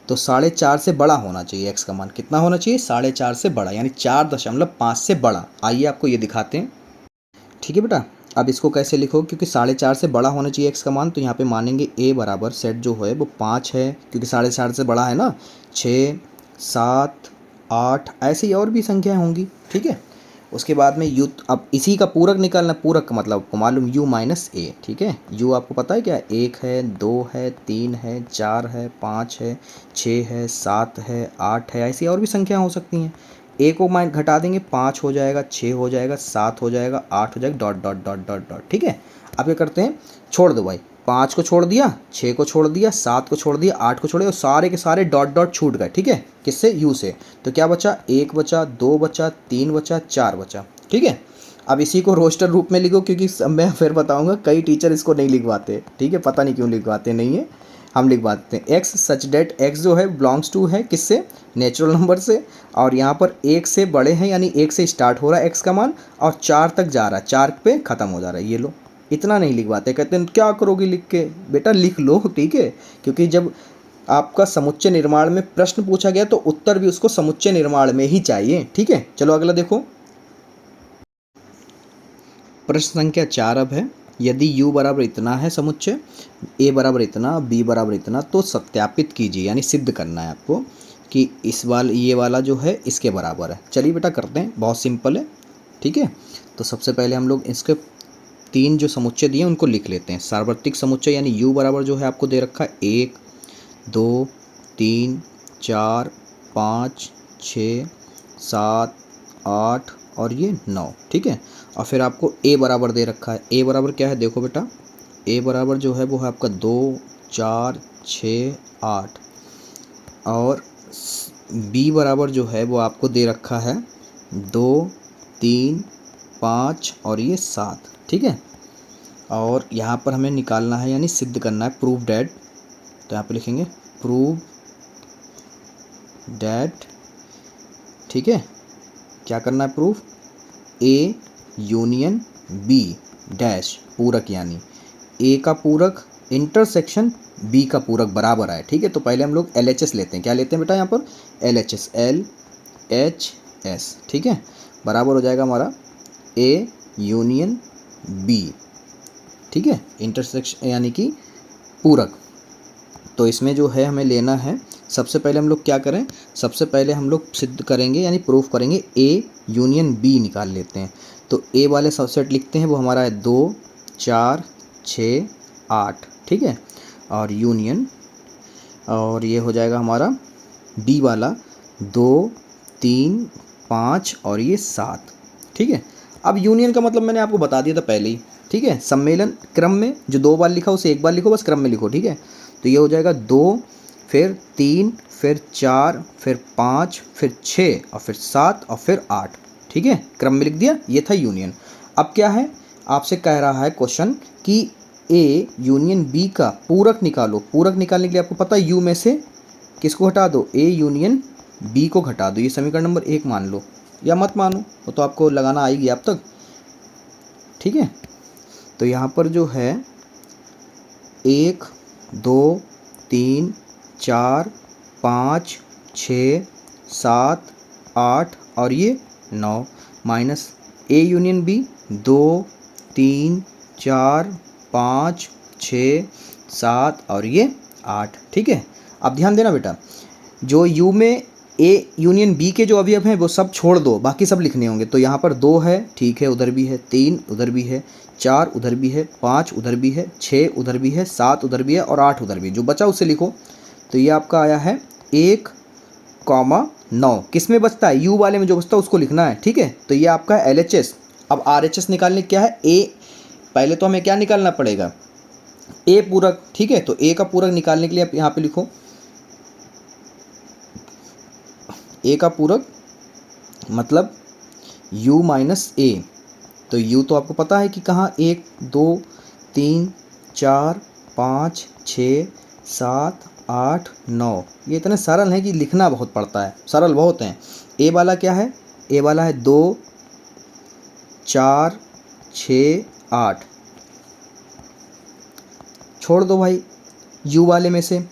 तो 4.5 से बड़ा होना चाहिए, x का मान कितना होना चाहिए, 4.5 से बड़ा, यानी 4.5 से बड़ा। आइए आपको ये दिखाते हैं। ठीक है बेटा, अब इसको कैसे लिखो, क्योंकि 4.5 से बड़ा होना चाहिए x का मान, तो यहाँ पे मानेंगे a बराबर सेट जो है वो 5 है, क्योंकि 4.5 से बड़ा है ना, 6, 7, 8 ऐसी और भी संख्याएं होंगी। ठीक है, उसके बाद में u, अब इसी का पूरक निकालना, पूरक का मतलब आपको मालूम u माइनस a। ठीक है, u आपको पता है क्या, 1 है, 2 है, 3 है, 4 है, 5 है, 6 है, 7 है, 8 है, ऐसी और भी संख्या हो सकती हैं। a को माइन घटा देंगे, 5 हो जाएगा, 6 हो जाएगा, 7 हो जाएगा, 8 हो जाएगा, dot dot dot dot dot. ठीक है, अब क्या करते हैं, छोड़ दो भाई, 5 को छोड़ दिया, 6 को छोड़ दिया, 7 को छोड़ दिया, 8 को छोड़ दिया, और सारे के सारे डॉट डॉट छूट गए। ठीक है, किससे, u से, तो क्या बचा, 1 बचा, 2 बचा, 3 बचा, 4 बचा। ठीक है, अब इसी को रोस्टर रूप में लिखो, क्योंकि मैं फिर बताऊंगा कई टीचर इसको नहीं लिखवाते। ठीक है, पता नहीं क्यों लिखवाते नहीं है, हम लिखवाते हैं। x सच डेट x जो है बिलोंग्स टू है किससे, नेचुरल नंबर से, और यहाँ पर 1 से बड़े हैं, यानी 1 से स्टार्ट हो रहा है x का मान और 4 तक जा रहा है, 4 पे ख़त्म हो जा रहा है। ये लो, इतना नहीं लिखवाते, कहते हैं क्या करोगे लिख के, बेटा लिख लो। ठीक है, क्योंकि जब आपका समुच्चय निर्माण में प्रश्न पूछा गया तो उत्तर भी उसको समुच्चय निर्माण में ही चाहिए। ठीक है, चलो अगला देखो, प्रश्न संख्या 4 अब है, यदि u बराबर इतना है समुच्चय, a बराबर इतना, b बराबर इतना, तो सत्यापित कीजिए, यानी सिद्ध करना है आपको कि ये वाला जो है इसके बराबर है। चलिए बेटा करते हैं, बहुत सिंपल है। ठीक है, तो सबसे पहले हम लोग इसके तीन जो समुच्चय दिए उनको लिख लेते हैं। सार्वत्रिक समुच्चय यानी u बराबर जो है आपको दे रखा है 1 2 3 4 5 6 7 8 और ये 9, ठीक है। और फिर आपको a बराबर दे रखा है। a बराबर क्या है देखो बेटा, a बराबर जो है वो है आपका 2 4 6 8 और b बराबर जो है वो आपको दे रखा है 2 3 5 और ये 7, ठीक है। और यहाँ पर हमें निकालना है यानी सिद्ध करना है प्रूव डैट। तो यहाँ पे लिखेंगे प्रूव डैट, ठीक है। क्या करना है proof, A union B dash पूरक यानी ए का पूरक इंटरसेक्शन बी का पूरक बराबर है, ठीक है। तो पहले हम लोग LHS लेते हैं। क्या लेते हैं बेटा यहाँ पर LHS, LHS, ठीक है। बराबर हो जाएगा हमारा ए यूनियन बी, ठीक है, इंटरसेक्शन यानी कि पूरक। तो इसमें जो है हमें लेना है, सबसे पहले हम लोग क्या करें, सबसे पहले हम लोग सिद्ध करेंगे यानी प्रूफ करेंगे ए यूनियन बी निकाल लेते हैं। तो ए वाले सबसेट लिखते हैं वो हमारा है 2 4 6 8, ठीक है। और यूनियन, और ये हो जाएगा हमारा बी वाला 2 3 5 और ये 7, ठीक है। अब यूनियन का मतलब मैंने आपको बता दिया था पहले ही, ठीक है। सम्मेलन क्रम में जो 2 बार लिखा उसे 1 बार लिखो, बस क्रम में लिखो, ठीक है। तो ये हो जाएगा 2 फिर 3 फिर 4 फिर 5 फिर 6 और फिर 7 और फिर 8, ठीक है। क्रम में लिख दिया, ये था यूनियन। अब क्या है, आपसे कह रहा है क्वेश्चन कि ए यूनियन बी का पूरक निकालो। पूरक निकालने के लिए आपको पता है यू में से किसको हटा दो, ए यूनियन बी को घटा दो। ये समीकरण नंबर 1 मान लो या मत मानो, वो तो आपको लगाना आएगी आप तक, ठीक है। तो यहाँ पर जो है 1 2 3 4 5 6 7 8 और ये 9 माइनस ए यूनियन बी 2 3 4 5 6 7 और ये 8, ठीक है। अब ध्यान देना बेटा, जो यू में ए यूनियन बी के जो अवयव हैं वो सब छोड़ दो, बाकी सब लिखने होंगे। तो यहाँ पर 2 है, ठीक है, उधर भी है, 3 उधर भी है, 4 उधर भी है, 5 उधर भी है, 6 उधर भी है, 7 उधर भी है और 8 उधर भी, जो बचा उससे लिखो। तो ये आपका आया है 1,9। किस में बचता है, यू वाले में जो बचता है उसको लिखना है, ठीक है। तो ये आपका है LHS। अब RHS निकालने क्या है, ए पहले तो हमें क्या निकालना पड़ेगा, ए पूरक, ठीक है। तो ए का पूरक निकालने के लिए आप यहाँ पे लिखो ए का पूरक मतलब u माइनस ए। तो u तो आपको पता है कि कहाँ, 1 2 3 4 5 6 7 8 9। ये इतने सरल हैं कि लिखना बहुत पड़ता है, सरल बहुत हैं। ए वाला क्या है, ए वाला है 2 4 6 8, छोड़ दो भाई, u वाले में से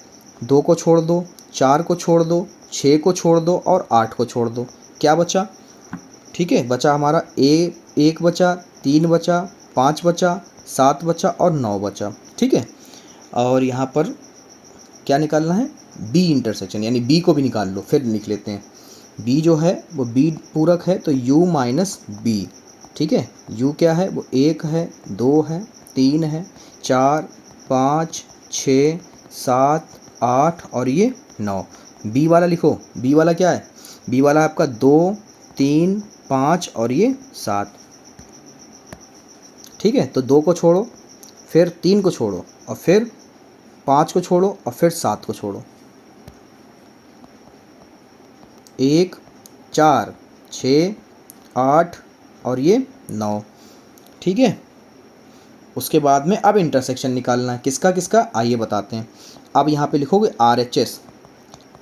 2 को छोड़ दो, 4 को छोड़ दो, 6 को छोड़ दो और 8 को छोड़ दो, क्या बचा, ठीक है। बचा हमारा ए 1 बचा, 3 बचा, 5 बचा, 7 बचा और 9 बचा, ठीक है। और यहाँ पर क्या निकालना है, बी इंटरसेक्शन यानी बी को भी निकाल लो, फिर लिख लेते हैं। बी जो है वो बी पूरक है तो u माइनस बी, ठीक है। u क्या है, वो 1 है, 2 है, 3 है, 4 5 6 7 8 और ये 9। बी वाला लिखो, बी वाला क्या है, बी वाला आपका 2 3 5 और ये 7, ठीक है। तो 2 को छोड़ो, फिर 3 को छोड़ो और फिर 5 को छोड़ो और फिर 7 को छोड़ो, 1 4 6 8 और ये 9, ठीक है। उसके बाद में अब इंटरसेक्शन निकालना है, किसका किसका, आइए बताते हैं। अब यहाँ पे लिखोगे RHS।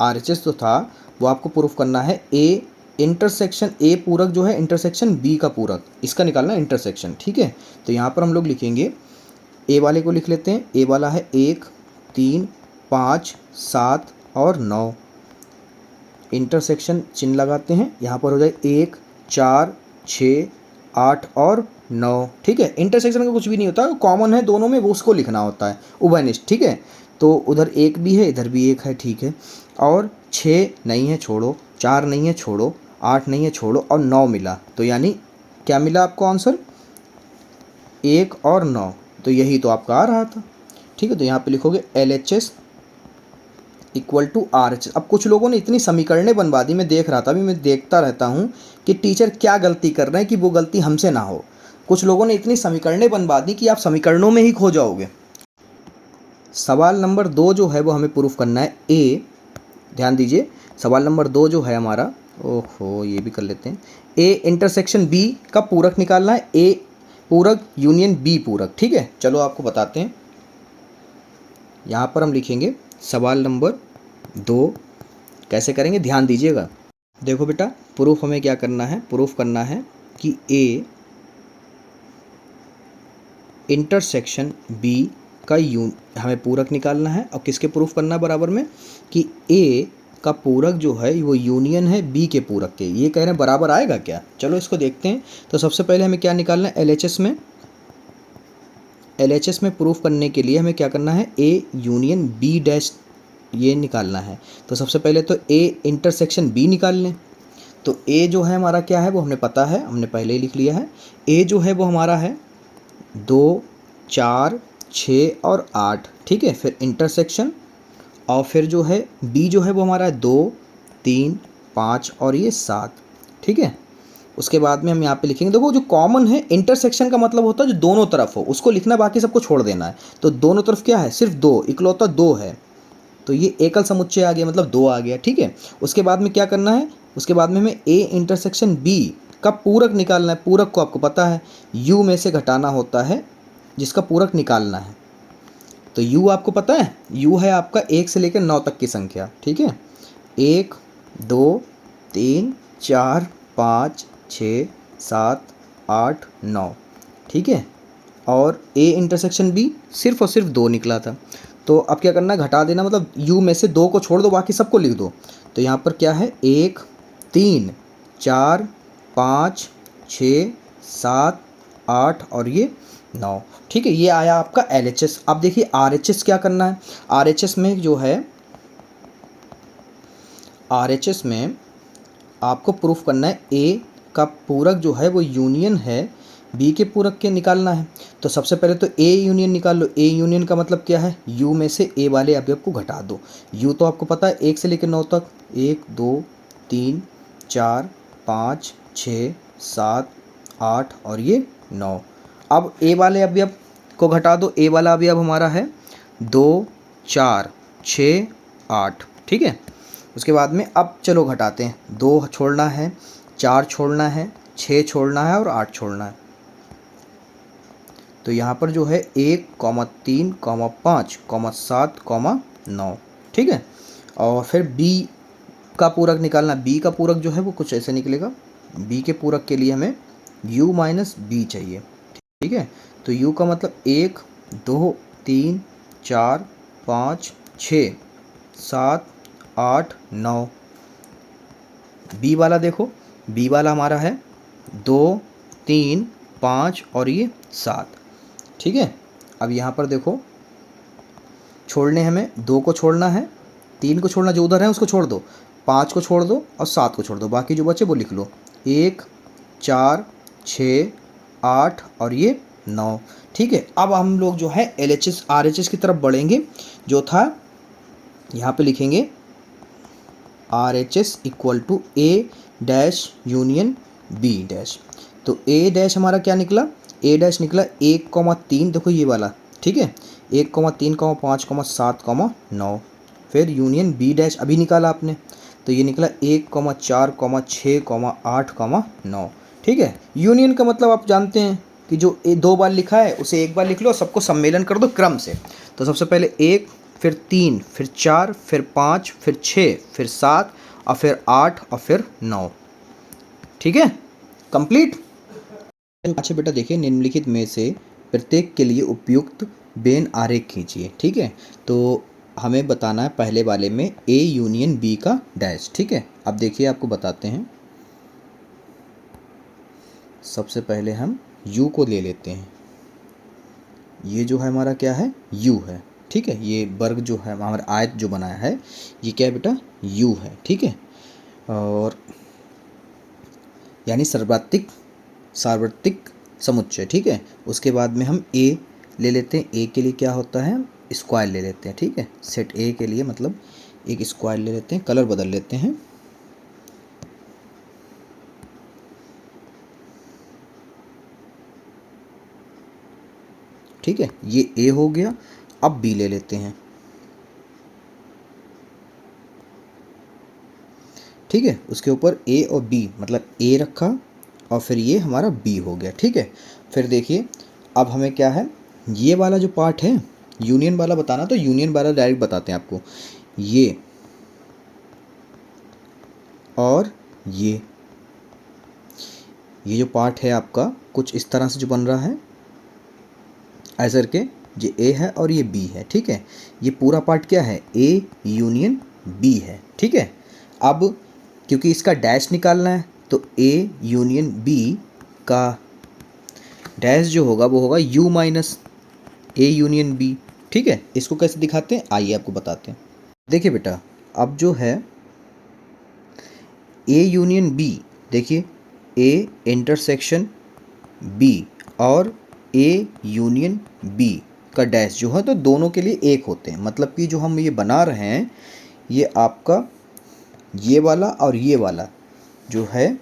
RHS तो था वो आपको प्रूफ करना है ए इंटरसेक्शन ए पूरक जो है इंटरसेक्शन बी का पूरक, इसका निकालना है इंटरसेक्शन, ठीक है। तो यहाँ पर हम लोग लिखेंगे ए वाले को लिख लेते हैं। ए वाला है 1 3 5 7 और 9, इंटरसेक्शन चिन्ह लगाते हैं, यहाँ पर हो जाए 1 4 6 8 और 9, ठीक है। इंटरसेक्शन का कुछ भी नहीं होता, कॉमन है दोनों में, वो उसको लिखना होता है उभयनिष्ठ, ठीक है। तो उधर 1 भी है, इधर भी 1 है, ठीक है। और 6 नहीं है छोड़ो, 4 नहीं है छोड़ो, 8 नहीं है छोड़ो और 9 मिला, तो यानी क्या मिला आपको आंसर, 1 और 9, तो यही तो आपका आ रहा था। ठीक है, तो यहाँ पे लिखोगे LHS इक्वल टू RHS। अब कुछ लोगों ने इतनी समीकरणें बनवा दी, मैं देख रहा था, अभी मैं देखता रहता हूँ कि टीचर क्या गलती कर रहे हैं कि वो गलती हमसे ना हो। कुछ लोगों ने इतनी समीकरणें बनवा दी कि आप समीकरणों में ही खो जाओगे। सवाल नंबर 2 जो है वो हमें प्रूफ करना है ए, ध्यान दीजिए, सवाल नंबर 2 जो है हमारा, ओहो ये भी कर लेते हैं, ए इंटरसेक्शन बी का पूरक निकालना है, ए पूरक यूनियन बी पूरक। ठीक है, चलो आपको बताते हैं। यहाँ पर हम लिखेंगे सवाल नंबर 2 कैसे करेंगे, ध्यान दीजिएगा। देखो बेटा, प्रूफ हमें क्या करना है, प्रूफ करना है कि ए इंटरसेक्शन बी का हमें पूरक निकालना है, और किसके प्रूफ करना है बराबर में कि ए का पूरक जो है वो यूनियन है बी के पूरक के। ये कह रहे हैं बराबर आएगा क्या, चलो इसको देखते हैं। तो सबसे पहले हमें क्या निकालना है, LHS में प्रूफ करने के लिए हमें क्या करना है, ए यूनियन बी डैश ये निकालना है। तो सबसे पहले तो ए इंटरसेक्शन बी निकाल लें। तो ए जो है हमारा क्या है वो हमें पता है, हमने पहले ही लिख लिया है। ए जो है वो हमारा है 2, 4, 6 और 8। ठीक है, फिर इंटरसेक्शन, और फिर जो है बी जो है वो हमारा है 2, 3, 5 और ये 7। ठीक है, उसके बाद में हम यहाँ पे लिखेंगे, देखो जो कॉमन है इंटरसेक्शन का मतलब होता है जो दोनों तरफ हो उसको लिखना, बाकी सबको छोड़ देना है। तो दोनों तरफ क्या है, सिर्फ 2, इकलौता 2 है, तो ये एकल समुच्चय आ गया, मतलब 2 आ गया। ठीक है, उसके बाद में क्या करना है, उसके बाद में हमें ए इंटरसेक्शन बी का पूरक निकालना है। पूरक को आपको पता है यू में से घटाना होता है जिसका पूरक निकालना है। तो u आपको पता है, u है आपका 1 से लेकर 9 तक की संख्या। ठीक है, 1, 2, 3, 4, 5, 6, 7, 8, 9। ठीक है, और a इंटरसेक्शन b सिर्फ और सिर्फ 2 निकला था। तो अब क्या करना है, घटा देना, मतलब u में से 2 को छोड़ दो, बाकी सबको लिख दो। तो यहाँ पर क्या है, 1, 3, 4, 5, 6, 7, 8 और ये 9। ठीक है, ये आया आपका LHS। अब देखिए RHS क्या करना है, RHS में जो है, RHS में आपको प्रूफ करना है ए का पूरक जो है वो यूनियन है बी के पूरक के निकालना है। तो सबसे पहले तो ए यूनियन निकाल लो। ए यूनियन का मतलब क्या है, यू में से ए वाले अवयव को घटा दो। यू तो आपको पता है 1 से लेकर 9 तक, 1, 2, 3, 4, 5, 6, 7, 8 और ये 9। अब ए वाले अवयव को घटा दो। ए वाला अवयव हमारा है 2, 4, 6, 8। ठीक है, उसके बाद में अब चलो घटाते हैं, 2 छोड़ना है, 4 छोड़ना है, 6 छोड़ना है और 8 छोड़ना है। तो यहाँ पर जो है 1, 3, 5, 7, 9। ठीक है, और फिर b का पूरक निकालना। b का पूरक जो है वो कुछ ऐसे निकलेगा। b के पूरक के लिए हमें u माइनस बी चाहिए। ठीक है, तो u का मतलब 1, 2, 3, 4, 5, 6, 7, 8, 9। बी वाला देखो, बी वाला हमारा है 2, 3, 5 और ये 7। ठीक है, अब यहाँ पर देखो, छोड़ने हमें 2 को छोड़ना है, 3 को छोड़ना, जो उधर है उसको छोड़ दो, 5 को छोड़ दो और 7 को छोड़ दो, बाकी जो बचे वो लिख लो। 1, 4, 6, 8 और ये 9। ठीक है, अब हम लोग जो है LHS RHS की तरफ बढ़ेंगे। जो था यहाँ पे लिखेंगे RHS equal to A dash union B dash. तो ए डैश हमारा क्या निकला, ए डैश निकला 1,3, देखो ये वाला। ठीक है, 1,3, 5, 7, 9। फिर यूनियन बी डैश अभी निकाला आपने, तो ये निकला 1, 4, 6, 8, 9। ठीक है, यूनियन का मतलब आप जानते हैं कि जो 2 बार लिखा है उसे 1 बार लिख लो, सबको सम्मेलन कर दो क्रम से। तो सबसे पहले 1, फिर 3, फिर 4, फिर 5, फिर 6, फिर 7 और फिर 8 और फिर 9। ठीक है, कंप्लीट। अच्छा बेटा देखिए, निम्नलिखित में से प्रत्येक के लिए उपयुक्त बेन आरेख खींचिए। ठीक है, तो हमें बताना है पहले वाले में ए यूनियन बी का डैश। ठीक है, अब देखिए आपको बताते हैं। सबसे पहले हम यू को ले लेते हैं। ये जो है हमारा क्या है, यू है। ठीक है, ये वर्ग जो है हमारा आयत जो बनाया है ये क्या है बेटा, यू है। ठीक है, और यानी सार्वत्रिक समुच्चय, ठीक है। उसके बाद में हम ए ले लेते हैं, ए के लिए क्या होता है, स्क्वायर ले लेते हैं, ठीक है। सेट ए के लिए मतलब एक स्क्वायर ले लेते हैं, कलर बदल लेते हैं, ठीक है। ये ए हो गया। अब बी ले लेते हैं, ठीक है। उसके ऊपर ए और बी मतलब ए रखा और फिर ये हमारा बी हो गया, ठीक है। फिर देखिए अब हमें क्या है, ये वाला जो पार्ट है यूनियन वाला बताना, तो यूनियन वाला डायरेक्ट बताते हैं आपको। ये और ये जो पार्ट है आपका कुछ इस तरह से जो बन रहा है ऐसे करके, ये ए है और ये बी है, ठीक है। ये पूरा पार्ट क्या है, ए यूनियन बी है, ठीक है। अब क्योंकि इसका डैश निकालना है तो ए यूनियन बी का डैश जो होगा वो होगा U minus A union B, ठीक है। इसको कैसे दिखाते हैं आइए आपको बताते हैं। देखिए बेटा, अब जो है ए यूनियन बी, देखिए ए इंटरसेक्शन बी और ए यूनियन बी का डैश जो है तो दोनों के लिए एक होते हैं। मतलब कि जो हम ये बना रहे हैं ये आपका ये वाला और ये वाला जो है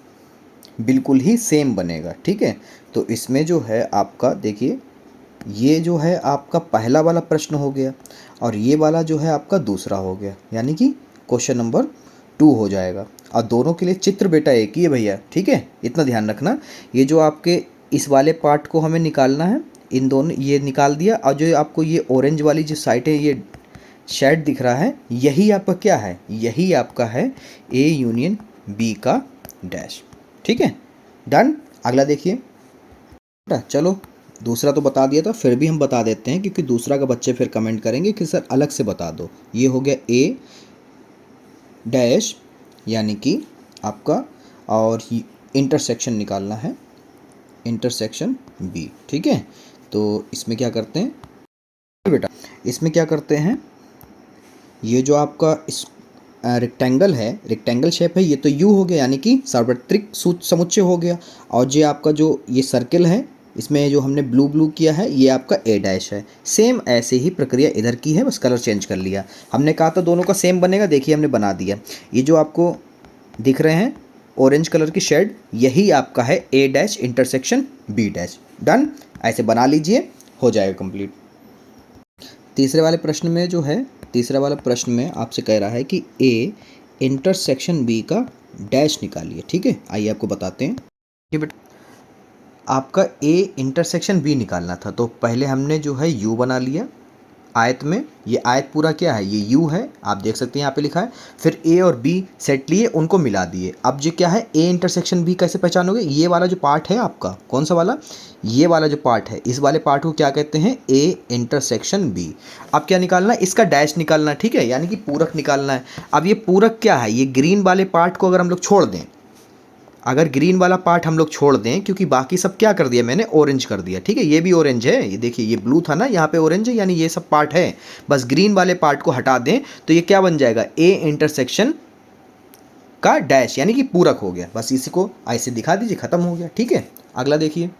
बिल्कुल ही सेम बनेगा, ठीक है। तो इसमें जो है आपका देखिए ये जो है आपका पहला वाला प्रश्न हो गया और ये वाला जो है आपका दूसरा हो गया, यानी कि क्वेश्चन नंबर 2 हो जाएगा। और दोनों के लिए चित्र बेटा एक ही है भैया, ठीक है। इतना ध्यान रखना, ये जो आपके इस वाले पार्ट को हमें निकालना है, इन दोनों ये निकाल दिया और जो आपको ये ऑरेंज वाली जो साइड है ये शेड दिख रहा है, यही आपका क्या है, यही आपका है ए यूनियन बी का डैश, ठीक है। डन। अगला देखिए, चलो दूसरा तो बता दिया था, फिर भी हम बता देते हैं क्योंकि दूसरा का बच्चे फिर कमेंट करेंगे कि सर अलग से बता दो। ये हो गया ए डैश यानी कि आपका, और इंटरसेक्शन निकालना है इंटरसेक्शन बी, ठीक है। तो इसमें क्या करते हैं बेटा, इसमें क्या करते हैं, ये जो आपका इस रेक्टेंगल है, रेक्टेंगल शेप है, ये तो यू हो गया यानी कि सार्वत्रिक समुच्चय हो गया। और जो आपका जो ये सर्किल है इसमें जो हमने ब्लू किया है ये आपका ए डैश है। सेम ऐसे ही प्रक्रिया इधर की है, बस कलर चेंज कर लिया। हमने कहा था दोनों का सेम बनेगा, देखिए हमने बना दिया। ये जो आपको दिख रहे हैं ऑरेंज कलर की शेड, यही आपका है A dash intersection B dash. Done, ऐसे बना लीजिए, हो जाएगा कंप्लीट। तीसरे वाले प्रश्न में जो है, तीसरा वाला प्रश्न में आपसे कह रहा है कि ए इंटरसेक्शन बी का डैश निकालिए, ठीक है। आइए आपको बताते हैं कि बेटा आपका ए इंटरसेक्शन बी निकालना था, तो पहले हमने जो है यू बना लिया आयत में। ये आयत पूरा क्या है, ये यू है, आप देख सकते हैं यहाँ पे लिखा है। फिर ए और बी सेट लिए, उनको मिला दिए। अब जो क्या है, ए इंटरसेक्शन बी कैसे पहचानोगे, ये वाला जो पार्ट है आपका, कौन सा वाला, ये वाला जो पार्ट है, इस वाले पार्ट को क्या कहते हैं, ए इंटरसेक्शन बी। अब क्या निकालना है, इसका डैश निकालना है, ठीक है, यानी कि पूरक निकालना है। अब ये पूरक क्या है, ये ग्रीन वाले पार्ट को अगर हम लोग छोड़ दें, अगर ग्रीन वाला पार्ट हम लोग छोड़ दें, क्योंकि बाकी सब क्या कर दिया मैंने, ऑरेंज कर दिया, ठीक है। ये भी ऑरेंज है, ये देखिए ये ब्लू था ना, यहाँ पे ऑरेंज है, यानी ये सब पार्ट है। बस ग्रीन वाले पार्ट को हटा दें तो ये क्या बन जाएगा, ए इंटरसेक्शन का डैश, यानी कि पूरक हो गया। बस इसी को ऐसे दिखा दीजिए, खत्म हो गया, ठीक है। अगला देखिए,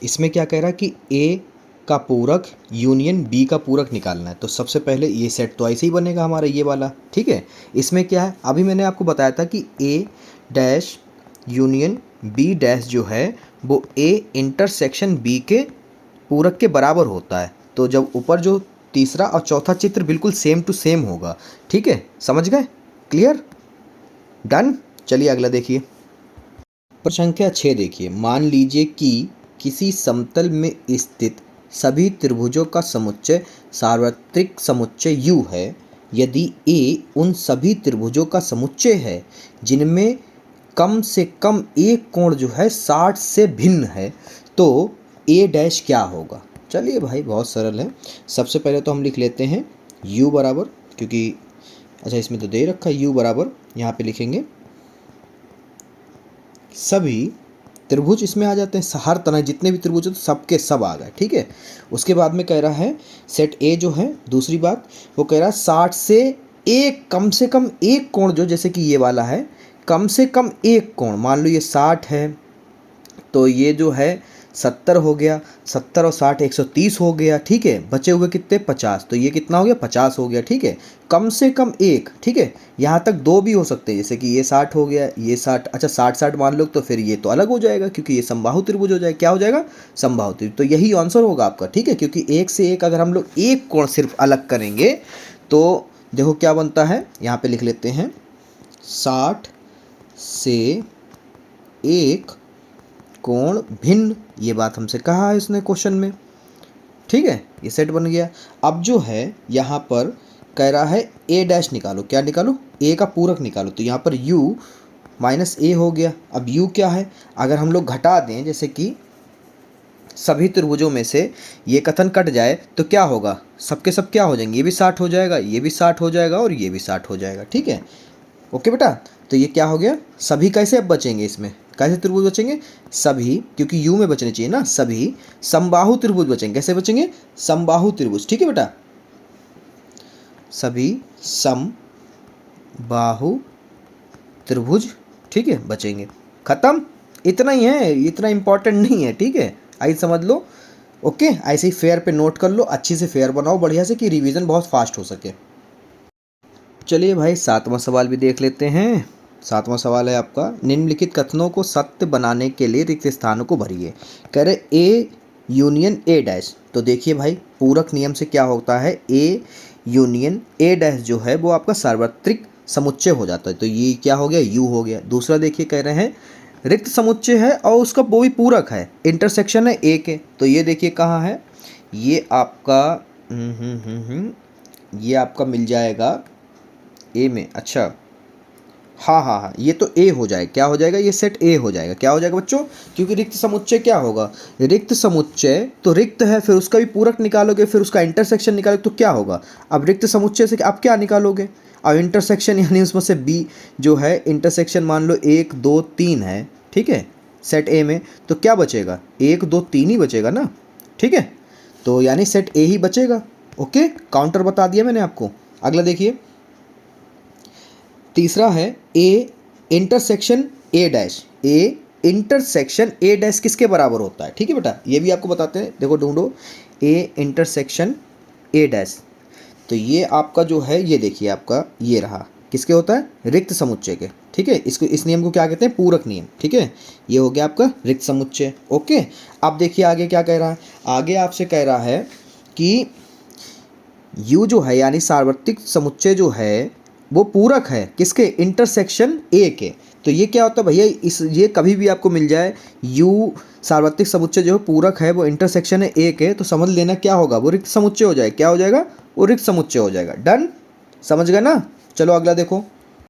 इसमें क्या कह रहा है कि ए का पूरक यूनियन बी का पूरक निकालना है। तो सबसे पहले ये सेट तो ऐसे ही बनेगा हमारा ये वाला, ठीक है। इसमें क्या है, अभी मैंने आपको बताया था कि ए डैश यूनियन बी डैश जो है वो ए इंटरसेक्शन बी के पूरक के बराबर होता है। तो जब ऊपर जो तीसरा और चौथा चित्र बिल्कुल सेम टू सेम होगा, ठीक है, समझ गए, क्लियर, डन। चलिए अगला देखिए, प्रश्न संख्या 6 देखिए। मान लीजिए कि किसी समतल में स्थित सभी त्रिभुजों का समुच्चय सार्वत्रिक समुच्चय U है। यदि A उन सभी त्रिभुजों का समुच्चय है जिनमें कम से कम एक कोण जो है 60 से भिन्न है, तो A डैश क्या होगा। चलिए भाई बहुत सरल है। सबसे पहले तो हम लिख लेते हैं U बराबर, क्योंकि अच्छा इसमें तो दे रखा है U बराबर, यहाँ पे लिखेंगे सभी त्रिभुज, इसमें आ जाते हैं हर तरह जितने भी त्रिभुज हैं तो सबके सब आ गए, ठीक है। उसके बाद में कह रहा है सेट ए जो है, दूसरी बात वो कह रहा है 60 से एक, कम से कम एक कोण जो, जैसे कि ये वाला है, कम से कम एक कोण, मान लो ये 60 है, तो ये जो है 70 हो गया, 70 और 60 130 हो गया, ठीक है। बचे हुए कितने 50, तो ये कितना हो गया 50 हो गया, ठीक है। कम से कम एक, ठीक है। यहाँ तक दो भी हो सकते हैं, जैसे कि ये 60 हो गया, ये 60, अच्छा 60 मान लो, तो फिर ये तो अलग हो जाएगा क्योंकि ये समबाहु त्रिभुज हो जाएगा। क्या हो जाएगा? समबाहु त्रिभुज। तो यही आंसर होगा आपका, ठीक है। क्योंकि एक से एक अगर हम लोग एक कोण सिर्फ अलग करेंगे तो देखो क्या बनता है, यहाँ पे लिख लेते हैं 60 से एक कोण भिन्न, ये बात हमसे कहा है इसने क्वेश्चन में, ठीक है। ये सेट बन गया। अब जो है यहाँ पर कह रहा है ए डैश निकालो, क्या निकालो? ए का पूरक निकालो। तो यहाँ पर यू माइनस ए हो गया। अब यू क्या है? अगर हम लोग घटा दें, जैसे कि सभी त्रिभुजों में से ये कथन कट जाए तो क्या होगा? सबके सब क्या हो जाएंगे? ये भी 60 हो जाएगा, ये भी 60 हो जाएगा और ये भी 60 हो जाएगा, ठीक है। ओके बेटा, तो ये क्या हो गया? सभी कैसे अब बचेंगे इसमें? कैसे त्रिभुज बचेंगे? सभी, क्योंकि यू में बचने चाहिए ना, सभी समबाहु त्रिभुज बचेंगे। कैसे बचेंगे? समबाहु त्रिभुज, ठीक है बेटा। सभी समबाहु त्रिभुज, ठीक है, बचेंगे। खत्म, इतना ही है, इतना इंपॉर्टेंट नहीं है, ठीक है। आई समझ लो। ओके, ऐसे ही फेयर पे नोट कर लो, अच्छी से फेयर बनाओ बढ़िया से कि रिवीजन बहुत फास्ट हो सके। चलिए भाई 7वां सवाल भी देख लेते हैं। 7वां सवाल है आपका, निम्नलिखित कथनों को सत्य बनाने के लिए रिक्त स्थानों को भरिए। कह रहे ए यूनियन ए डैश। तो देखिए भाई, पूरक नियम से क्या होता है, ए यूनियन ए डैश जो है वो आपका सार्वत्रिक समुच्चय हो जाता है। तो ये क्या हो गया? यू हो गया। दूसरा देखिए, कह रहे हैं रिक्त समुच्चय है और उसका वो भी पूरक है, इंटरसेक्शन है ए के। तो ये देखिए कहाँ है, ये आपका ये आपका मिल जाएगा ए में। अच्छा, हाँ हाँ हाँ, ये तो ए हो जाएगा। क्या हो जाएगा? ये सेट ए हो जाएगा। क्या हो जाएगा बच्चों? क्योंकि रिक्त समुच्चय क्या होगा? रिक्त समुच्चय तो रिक्त है, फिर उसका भी पूरक निकालोगे, फिर उसका इंटरसेक्शन निकालोगे तो क्या होगा? अब रिक्त समुच्चय से आप क्या निकालोगे? अब इंटरसेक्शन यानी उसमें से बी जो है, इंटरसेक्शन मान लो 1 2 3 है, ठीक है, सेट ए में। तो क्या बचेगा? 1 2 3 ही बचेगा ना, ठीक है। तो यानी सेट ए ही बचेगा। ओके, काउंटर बता दिया मैंने आपको। अगला देखिए, तीसरा है A intersection A dash. A intersection A dash किसके बराबर होता है? ठीक है बेटा, ये भी आपको बताते हैं। देखो ढूंढो, ए इंटरसेक्शन ए डैश। तो ये आपका जो है, ये देखिए आपका ये रहा, किसके होता है? रिक्त समुच्चय के, ठीक है। इसको, इस नियम को क्या कहते हैं? पूरक नियम, ठीक है। ये हो गया आपका रिक्त समुच्चय। ओके, अब देखिए आगे क्या कह रहा है। आगे आपसे कह रहा है कि यू जो है यानी सार्वत्रिक समुच्चय जो है वो पूरक है किसके? इंटरसेक्शन ए के। तो ये क्या होता है भैया? ये कभी भी आपको मिल जाए यू सार्वत्रिक समुच्चय जो है पूरक है, वो इंटरसेक्शन है ए के, तो समझ लेना क्या होगा? वो रिक्त समुच्चय हो जाएगा। क्या हो जाएगा? वो रिक्त समुच्चय हो जाएगा। डन, समझ गए ना? चलो अगला देखो,